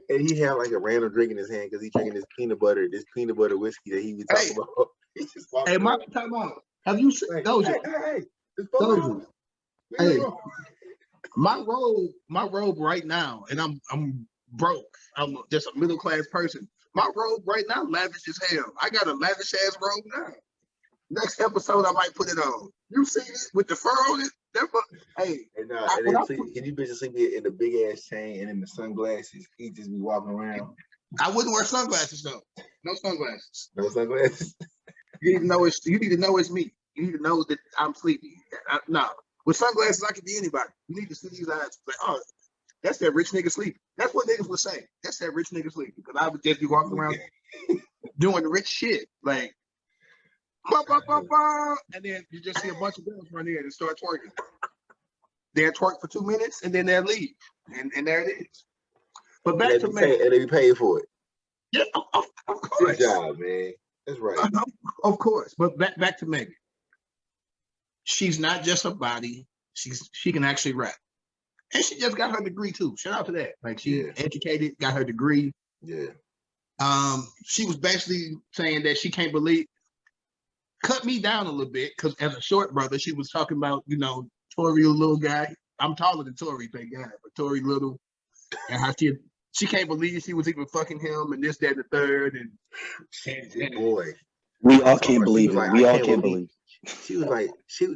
And he had like a random drink in his hand because he's drinking this peanut butter whiskey that he was talking about. Hey, Mark, time out. Have you seen Dosia? Hey, my robe right now, and I'm broke. I'm just a middle class person. My robe right now lavish as hell. I got a lavish ass robe now. Next episode, I might put it on. You see it with the fur on it? Hey, can you bitches see me in the big ass chain and in the sunglasses? He just be walking around. I wouldn't wear sunglasses though. No sunglasses. No sunglasses. You need to know it's me. You need to know that I'm Sleepy. No, with sunglasses I can be anybody. You need to see these eyes. Like, oh, that's that rich nigga Sleepy. That's what niggas would say. That's that rich nigga Sleepy. Because I would just be walking around doing rich shit like. And then you just see a bunch of girls run in and start twerking. They'll twerk for 2 minutes and then they'll leave, and there it is. But back to Megan, and they be paid for it. Yeah, of course. Good job, man. That's right. Of course. But back to Megan. She's not just a body. She can actually rap. And she just got her degree too. Shout out to that. Like she educated, got her degree. Yeah. She was basically saying that she can't believe, cut me down a little bit, because as a short brother, she was talking about, Tory, a little guy. I'm taller than Tory, thank God, but Tory little, and how she can't believe she was even fucking him, and this, that, and the third, and boy. We all can't believe it. We all can't believe. She was like, she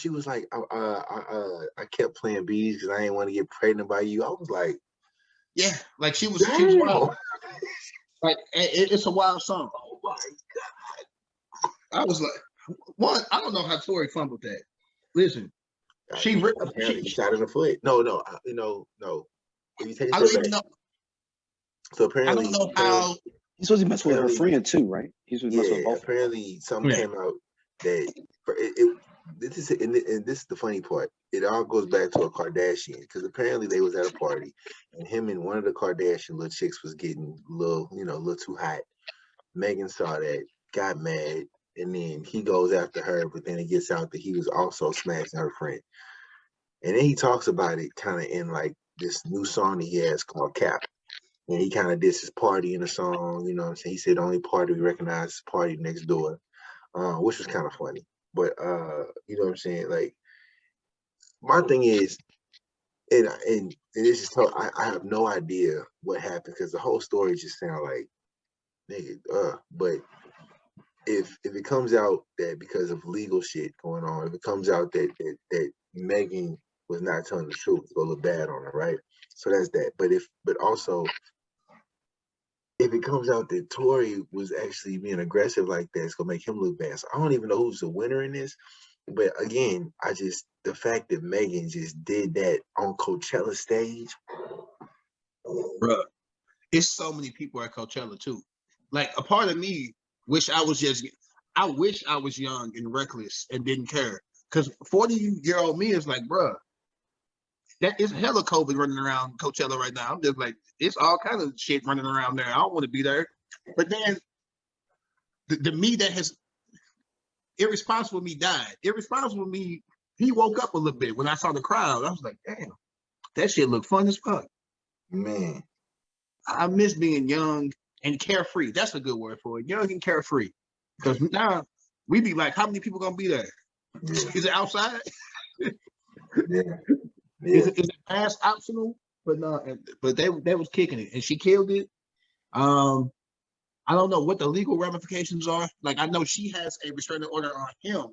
was like, I kept playing bees because I didn't want to get pregnant by you. I was like, yeah, like she was wild. Like it's a wild song. Oh my God. I was like, one, I don't know how Tory fumbled that. Listen, she shot in the foot. No. If you take I don't even know. So apparently, I don't know how. He's supposed to mess with her friend too, right? He's supposed to mess with both. Apparently, something came out that this is the funny part. It all goes back to a Kardashian, because apparently they was at a party and him and one of the Kardashian little chicks was getting a little too hot. Megan saw that, got mad, and then he goes after her, but then it gets out that he was also smashing her friend. And then he talks about it kind of in like this new song that he has called Cap. And he kind of did his party in the song, you know what I'm saying? He said, the only party we recognize is party next door, which was kind of funny. But, you know what I'm saying? Like, my thing is, and this is told, I have no idea what happened, because the whole story just sounds like, nigga, but if it comes out that because of legal shit going on, if it comes out that Megan was not telling the truth, it's gonna look bad on her, right? So that's that. But also, if it comes out that Tory was actually being aggressive like that, it's gonna make him look bad. So I don't even know who's the winner in this. But again, the fact that Megan just did that on Coachella stage. Bruh, it's so many people at Coachella too. Like, a part of me wish I was young and reckless and didn't care. Because 40-year-old me is like, bruh, that is hella COVID running around Coachella right now. I'm just like, it's all kind of shit running around there. I don't want to be there. But then the me that has irresponsible me died. Irresponsible me, he woke up a little bit when I saw the crowd. I was like, damn, that shit looked fun as fuck. Man, I miss being young and carefree. That's a good word for it. Young and carefree. Because now we be like, how many people gonna be there? Yeah. Is it outside? Yeah. Is it pass optional? But no, but they was kicking it, and she killed it. I don't know what the legal ramifications are. Like, I know she has a restraining order on him.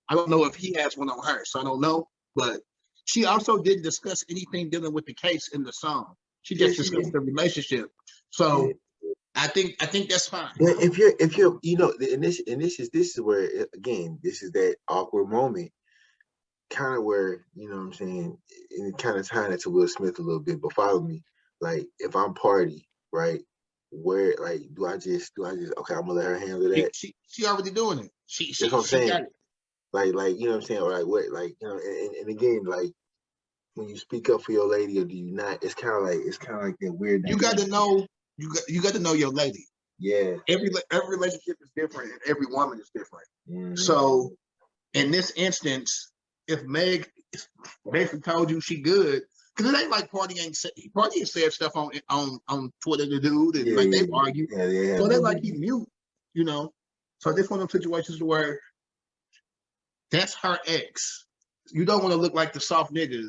I don't know if he has one on her, so I don't know. But she also didn't discuss anything dealing with the case in the song. She just discussed the relationship. So I think that's fine. But if you're, and this is where, again, this is that awkward moment, kind of where, you know what I'm saying, and kind of tying it to Will Smith a little bit, but follow me. Like, if I'm party, right? Where, like, do I just okay, I'm gonna let her handle that. She already doing it. That's what I'm saying. Got it. Like, you know what I'm saying? Like, what, like, you know, and again, like, when you speak up for your lady, or do you not? It's kind of like that weird. You got to know. You got to know your lady. Yeah. Every relationship is different, and every woman is different. Mm-hmm. So, in this instance, if Meg basically told you she good, because it ain't like Party ain't said stuff on Twitter to dude, and they argue. Yeah. So they like he mute, you know. So this one of them situations where that's her ex. You don't want to look like the soft nigga,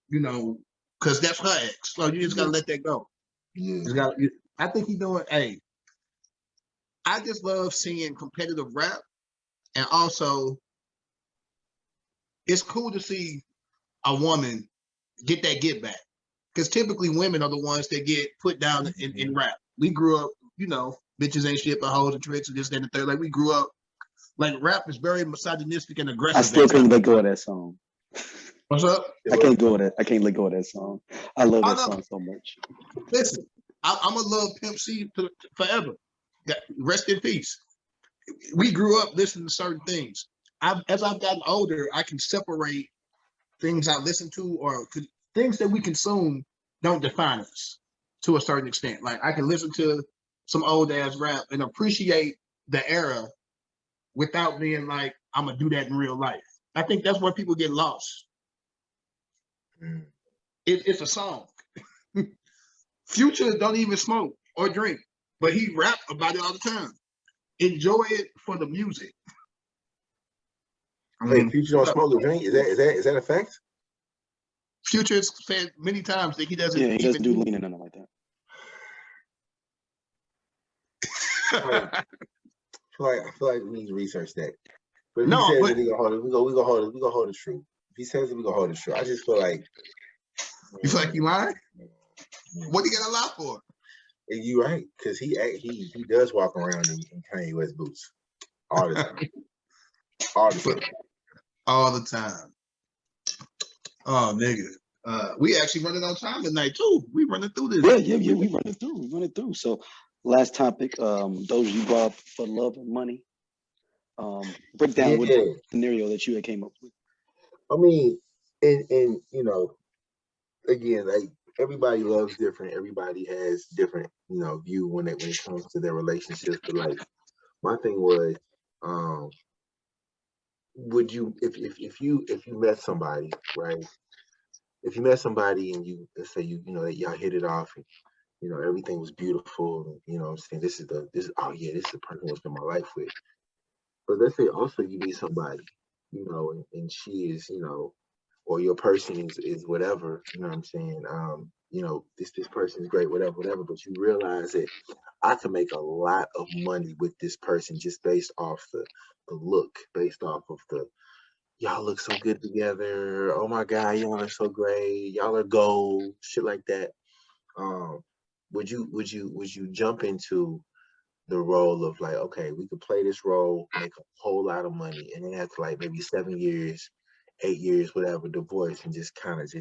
you know, because that's her ex. So you just gotta let that go. Yeah. I think he's doing. Hey, I just love seeing competitive rap, and also it's cool to see a woman get that get back, because typically women are the ones that get put down in rap. We grew up, you know, bitches ain't shit but hoes and tricks and this, that, and the third. Like, we grew up, like, rap is very misogynistic and aggressive. I still can't let go of that song. What's up? I can't go with it. I can't let go of that song. I love that song so much. Listen, I'm gonna love Pimp C forever. Rest in peace. We grew up listening to certain things. As I've gotten older, I can separate things I listen to or things that we consume don't define us to a certain extent. Like I can listen to some old ass rap and appreciate the era without being like, I'm gonna do that in real life. I think that's where people get lost. It's a song. Future don't even smoke or drink, but he rap about it all the time. Enjoy it for the music. Wait, Future don't smoke or drink? Is that a fact? Future has said many times that he doesn't. Yeah, he doesn't do lean and nothing like that. I feel like we need to research that. But if he says that, we gonna hold it true. If he says it, we gonna hold it true. I just feel like you feel like he lying. What do you got to lie for? You right, because he does walk around in Kanye West boots all the time. All the time. Oh, nigga. We actually running on time tonight too. We running through this. Yeah. We running through. So last topic, those you brought up for love and money. Break down what scenario that you had came up with. I mean, and you know, again, like everybody loves different. Everybody has different, view when it comes to their relationships. But like, my thing was, would you, if you met somebody, right? If you met somebody and let's say that y'all hit it off and everything was beautiful, and I'm saying this is the person I want to spend my life with. But let's say also you meet somebody, and she is, or your person is whatever, what I'm saying, this person is great, whatever, but you realize that I can make a lot of money with this person just based off the look, based off of y'all look so good together. Oh my God, y'all are so great. Y'all are gold, shit like that. Would you jump into the role of like, okay, we could play this role, make a whole lot of money, and then after like maybe 7 years, 8 years, whatever, divorce and just kind of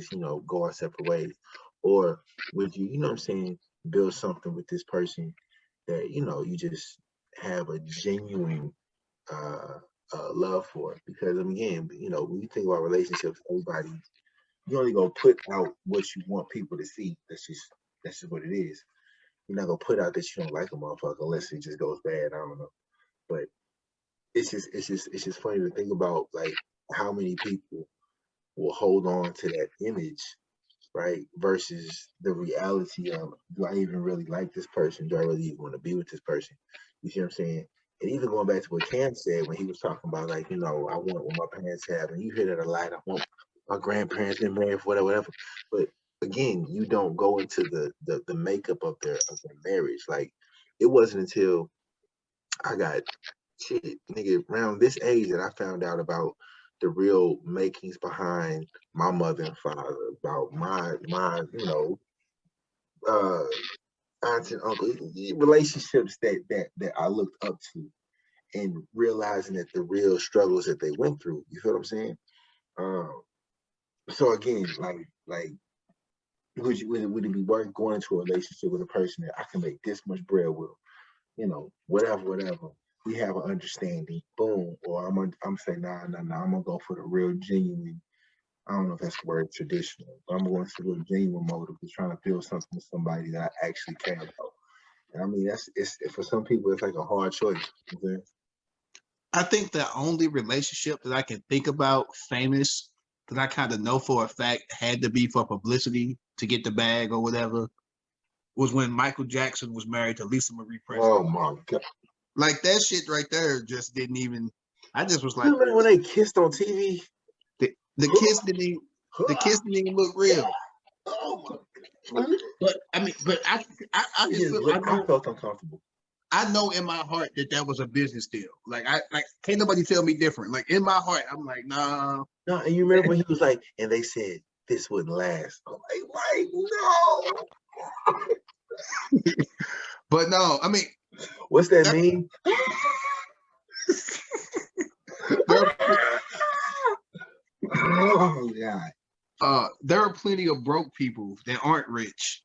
go our separate ways? Or would you, what I'm saying, build something with this person that, you just have a genuine love for it? Because again, when you think about relationships, everybody, you only gonna put out what you want people to see. That's just what it is. You're not gonna put out that you don't like a motherfucker unless it just goes bad. I don't know, but it's just funny to think about like how many people will hold on to that image, right? Versus the reality of, do I even really like this person? Do I really even want to be with this person? You see what I'm saying? And even going back to what Cam said when he was talking about like, I want what my parents have, and you hear that a lot. I want my grandparents been married for whatever. But again, you don't go into the makeup of their marriage. Like, it wasn't until I got around this age that I found out about the real makings behind my mother and father, about my aunts and uncles, relationships that I looked up to, and realizing that the real struggles that they went through. You feel what I'm saying? So again, like would it be worth going into a relationship with a person that I can make this much bread with? Whatever. We have an understanding, boom. Or I'm saying, nah, I'm gonna go for the real genuine. I don't know if that's the word, traditional, but I'm going to the real genuine mode of just trying to build something with somebody that I actually care about. And I mean, it's for some people, it's like a hard choice. Okay? I think the only relationship that I can think about famous that I kind of know for a fact had to be for publicity to get the bag or whatever was when Michael Jackson was married to Lisa Marie Presley. Oh my God. Like, that shit right there just didn't even, I just was like, you remember when they kissed on TV? The kiss didn't even look real. Oh my God. But I mean, I just feel, I felt uncomfortable. I know in my heart that was a business deal. Like, can't nobody tell me different. Like, in my heart, I'm like, nah. No, and you remember when he was like, and they said this wouldn't last. I'm like, no. But no, I mean, what's that mean? Oh God. There are plenty of broke people that aren't rich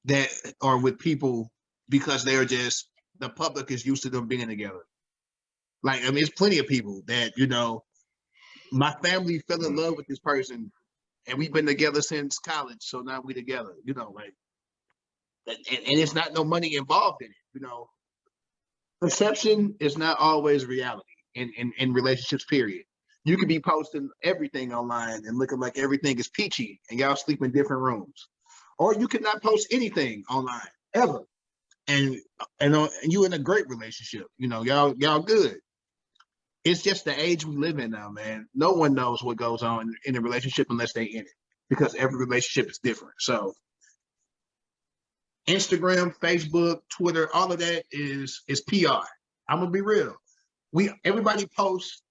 that are with people because they're just, the public is used to them being together. Like, I mean, it's plenty of people that, my family fell in love with this person and we've been together since college, so now we together, you know, like, and it's not no money involved in it, you know. Perception is not always reality in relationships, period. You could be posting everything online and looking like everything is peachy and y'all sleep in different rooms. Or you could not post anything online ever. And you in a great relationship, you know, y'all good. It's just the age we live in now, man. No one knows what goes on in a relationship unless they in it, because every relationship is different. So Instagram, Facebook, Twitter, all of that is PR. I'm gonna be real. Everybody posts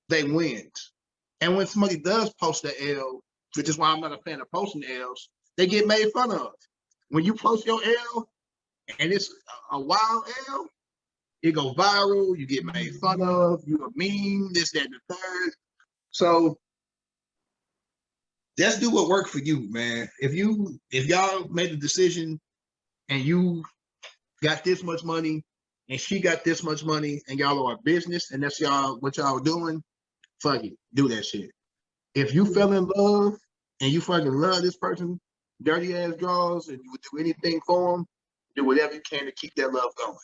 they wins. And when somebody does post the L, which is why I'm not a fan of posting L's, they get made fun of. When you post your L and it's a wild L, it goes viral, you get made fun of, you a meme, this, that, and the third. So just do what works for you, man. If y'all made a decision and you got this much money and she got this much money and y'all are a business and that's what y'all are doing, fuck it, do that shit. If you fell in love and you fucking love this person, dirty ass draws, and you would do anything for them, do whatever you can to keep that love going.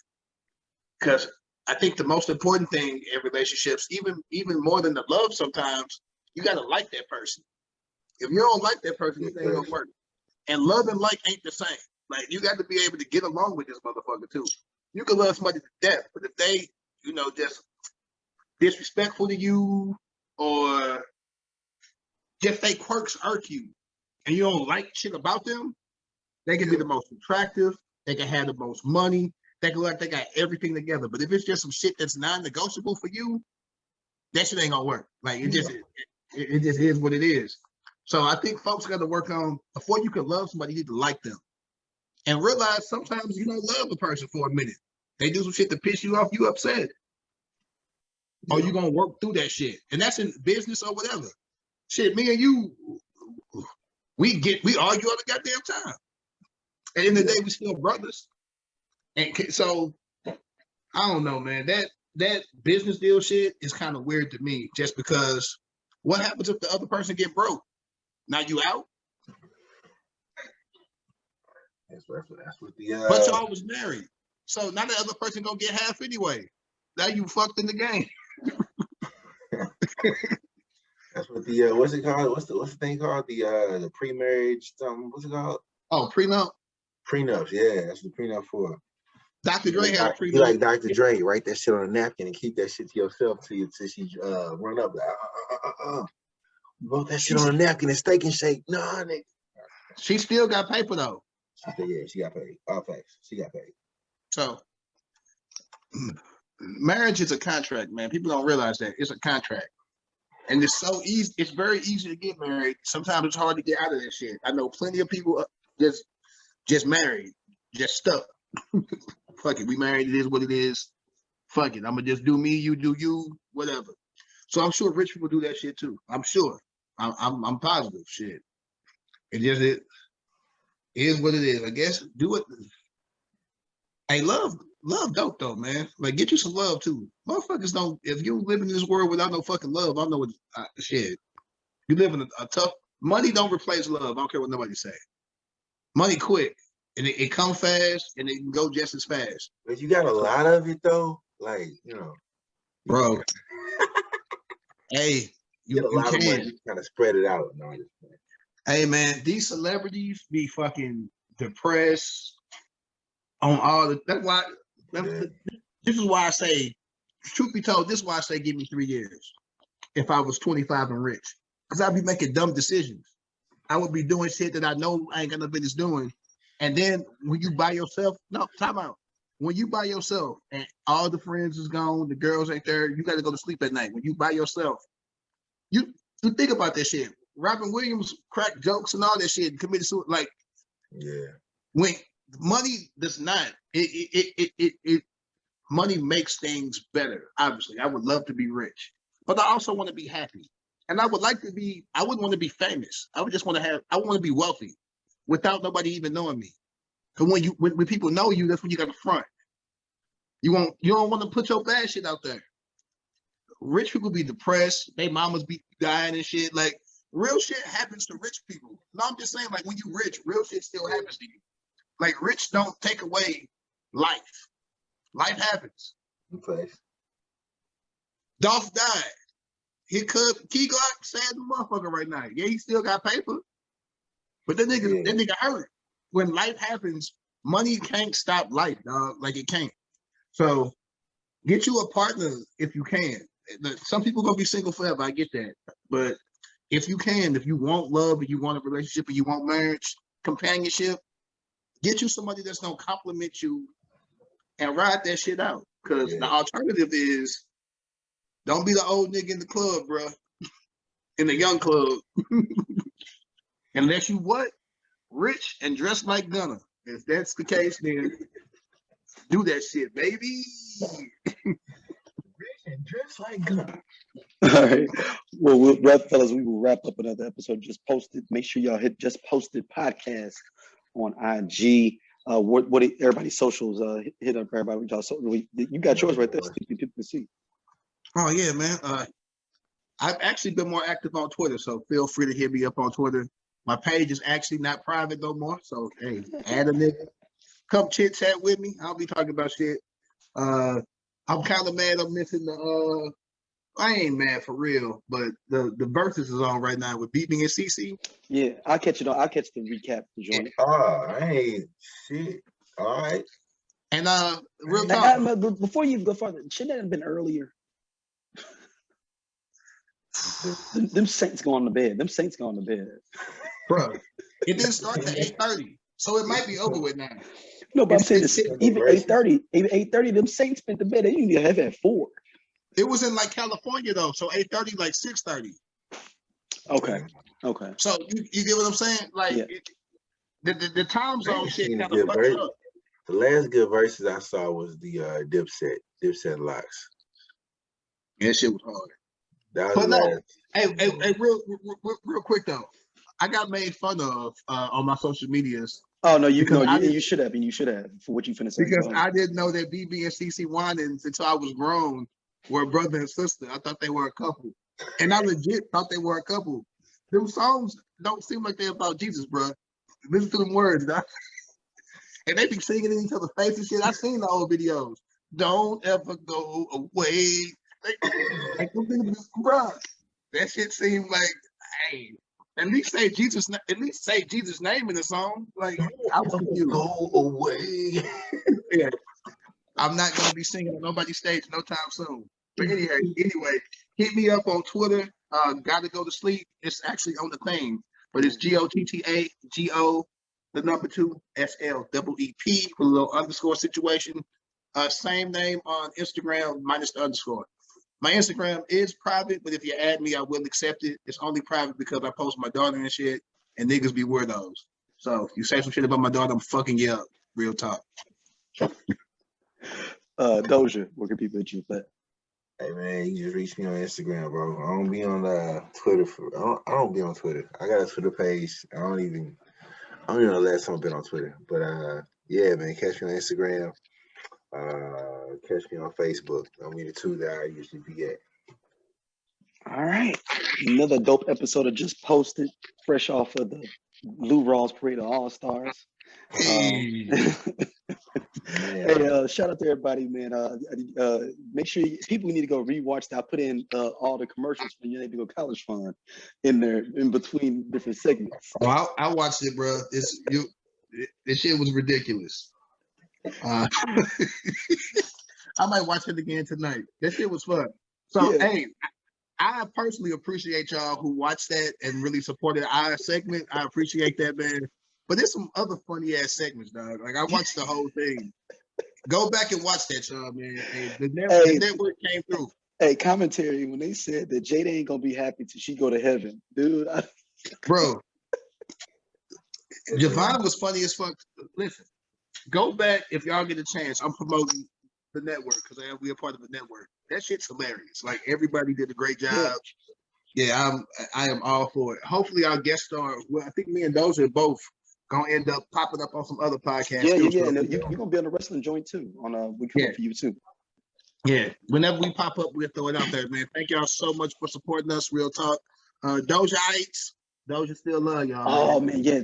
Because I think the most important thing in relationships, even more than the love, sometimes you gotta like that person. If you don't like that person, it ain't gonna work. And love and like ain't the same. Like, you got to be able to get along with this motherfucker too. You can love somebody to death, but if they, you know, just disrespectful to you or just they quirks irk you and you don't like shit about them, they can be the most attractive, they can have the most money, they can look like they got everything together. But if it's just some shit that's non-negotiable for you, that shit ain't gonna work. Like, it just is what it is. So I think folks got to work on, before you can love somebody, you need to like them. And realize sometimes you don't love a person for a minute. They do some shit to piss you off, you upset. Or you gonna work through that shit. And that's in business or whatever. Shit, me and you, we argue all the goddamn time. At the end of the day, we still brothers. And so, I don't know, man. That business deal shit is kind of weird to me, just because what happens if the other person get broke? Now you out? That's what But y'all was married. So now the other person gonna get half anyway. Now you fucked in the game. That's what the what's it called? What's the thing called? The pre-marriage something. What's it called? Oh, prenup. Prenups, yeah, that's the prenup for. Dr. Dre had a prenup. You like Dr. Dre, write that shit on a napkin and keep that shit to yourself till she run up. You wrote that shit on a napkin and steak and shake. Nah, nigga. She still got paper though. She got paid. All facts. She got paid. So marriage is a contract, man. People don't realize that. It's a contract. And it's so easy. It's very easy to get married. Sometimes it's hard to get out of that shit. I know plenty of people just married, just stuck. Fuck it, we married. It is what it is. Fuck it, I'm gonna just do me, you do you, whatever. So I'm sure rich people do that shit too. I'm sure. I'm positive. Shit. It is what it is. I guess do it. Hey, love dope though, man. Like, get you some love too. Motherfuckers don't. If you live in this world without no fucking love, I don't know what shit. You live in a tough. Money don't replace love. I don't care what nobody say. Money quick, and it comes fast, and it can go just as fast. But you got a lot of it though, like, you know, bro. Hey, you get a lot can. Of money, you kind of spread it out. No, hey man, these celebrities be fucking depressed on all the. That's why. This is why I say, truth be told, this is why I say give me 3 years. If I was 25 and rich, because I'd be making dumb decisions. I would be doing shit that I know I ain't got no business doing. And then when you by yourself, no, time out. When you by yourself and all the friends is gone, the girls ain't there, you got to go to sleep at night. When you by yourself, you think about that shit. Robin Williams cracked jokes and all that shit and committed suicide. Like, yeah. When money does not, money makes things better. Obviously, I would love to be rich, but I also want to be happy. And I would like to be, I wouldn't want to be famous. I would just want to have, I want to be wealthy without nobody even knowing me. Because when people know you, that's when you got to front. You don't want to put your bad shit out there. Rich people be depressed. They mamas be dying and shit. Like, real shit happens to rich people. No, I'm just saying, like, when you rich, real shit still happens to you. Like, rich don't take away life. Life happens. Okay. Dolph died. Key Glock sad motherfucker right now. Yeah, he still got paper. But that nigga hurt. When life happens, money can't stop life, dog. Like, it can't. So get you a partner if you can. Some people gonna be single forever. I get that. But if you can, if you want love, and you want a relationship, and you want marriage, companionship, get you somebody that's gonna compliment you and ride that shit out. Because the alternative is, don't be the old nigga in the club, bro. In the young club. Unless you what? Rich and dressed like Gunna. If that's the case, then do that shit, baby. Rich and dressed like Gunna. All right. Well, fellas, we will wrap up another episode. Just posted. Make sure y'all hit Just Posted podcast on IG. What everybody's socials? Hit up everybody with y'all. So you got yours right there. So people can see. Oh yeah, man. I've actually been more active on Twitter, so feel free to hit me up on Twitter. My page is actually not private no more, so hey, add a nigga. Come chit chat with me. I'll be talking about shit. I'm kind of mad I'm missing the. I ain't mad for real, but the versus is on right now with Beat Me and CC. Yeah, I'll catch it. I'll catch the recap for joint. Oh, I ain't shit. All right. And real talk. Before you go further, shouldn't that have been earlier? Them Saints going to bed. Bro, it didn't start at 8:30, so it might be over with now. No, but I'm saying this, even 8:30, them Saints went to bed. They need to have at 4. It was in like California though, so 8:30, like 6:30. Okay. So you get what I'm saying? Like the time zone shit kind of fucked up. The last good verses I saw was the Dipset Locks. Yeah, that shit was hard. That was last. Hey, real quick though, I got made fun of on my social medias. Oh no, you should have, for what you finna say. Because I didn't know that BB and CC Winans until I was grown were brother and sister. I thought they were a couple, and I legit thought they were a couple. Them songs don't seem like they're about Jesus, bro. Listen to them words, dog. And they be singing in each other's face and shit. I seen the old videos. Don't ever go away. Like, bro, that shit seemed like, hey, at least say Jesus' name in the song. Like, I was confused. Go away. Yeah, I'm not gonna be singing on nobody's stage no time soon. But anyway, hit me up on Twitter. Gotta go to sleep. It's actually on the thing, but it's GOTTAGO, the number 2 SLEEP for a little underscore situation. Same name on Instagram minus the underscore. My Instagram is private, but if you add me, I will accept it. It's only private because I post my daughter and shit, and niggas be weirdos. So if you say some shit about my daughter, I'm fucking you up. Real talk. Doja, where can people hit you? But hey man, you just reach me on Instagram, bro. I don't be on Twitter. I don't be on Twitter. I got a Twitter page. I don't even know the last time I've been on Twitter. But yeah, man, catch me on Instagram. Catch me on Facebook. I'm the 2 that I usually be at. All right, another dope episode of Just Posted, fresh off of the Lou Rawls Parade of All Stars. Hey, shout out to everybody, man. Make sure people need to go rewatch that. I put in all the commercials for Your Go College Fund in there in between different segments. Oh, I watched it, bro. This shit was ridiculous. I might watch it again tonight. That shit was fun. So, yeah. Hey, I personally appreciate y'all who watched that and really supported our segment. I appreciate that, man. But there's some other funny ass segments, dog. Like, I watched the whole thing. Go back and watch that, y'all, man. Hey, the network came through. Hey, commentary when they said that Jada ain't gonna be happy till she go to heaven, dude. Bro, Javon was funny as fuck. Listen, go back if y'all get a chance. I'm promoting the network because we are part of the network. That shit's hilarious. Like, everybody did a great job. Yeah, I am all for it. Hopefully, our guest star. Well, I think me and Dosia both gonna end up popping up on some other podcasts. Yeah. And you're gonna be on the wrestling joint too. We come up for you too. Yeah. Whenever we pop up, we'll throw it out there, man. Thank y'all so much for supporting us. Real talk. Doja Ites. Doja still love y'all. Oh man. yeah.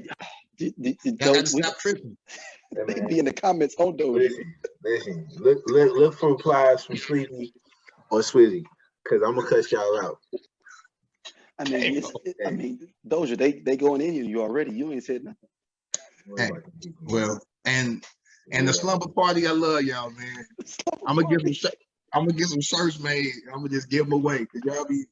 Y'all gotta stop tripping. They be in the comments on Doja. Listen. Look for replies from Sleepy or Swizzy, because I'm gonna cuss y'all out. I mean, Doja, they going in you already. You ain't said nothing. Hey, well, and the slumber party, I love y'all, man. I'm gonna get some shirts made. I'm gonna just give them away, cause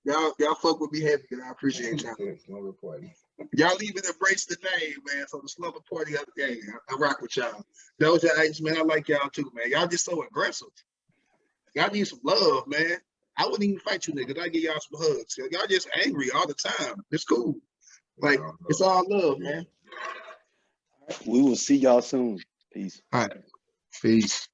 y'all fuck with me heavy, cause I appreciate y'all. Slumber party. Y'all even embrace the name, man. So the slumber party, I rock with y'all. Doja Ites, man, I like y'all too, man. Y'all just so aggressive. Y'all need some love, man. I wouldn't even fight you niggas. I give y'all some hugs. Y'all just angry all the time. It's cool. Like, it's all love, man. We will see y'all soon. Peace. All right. Peace.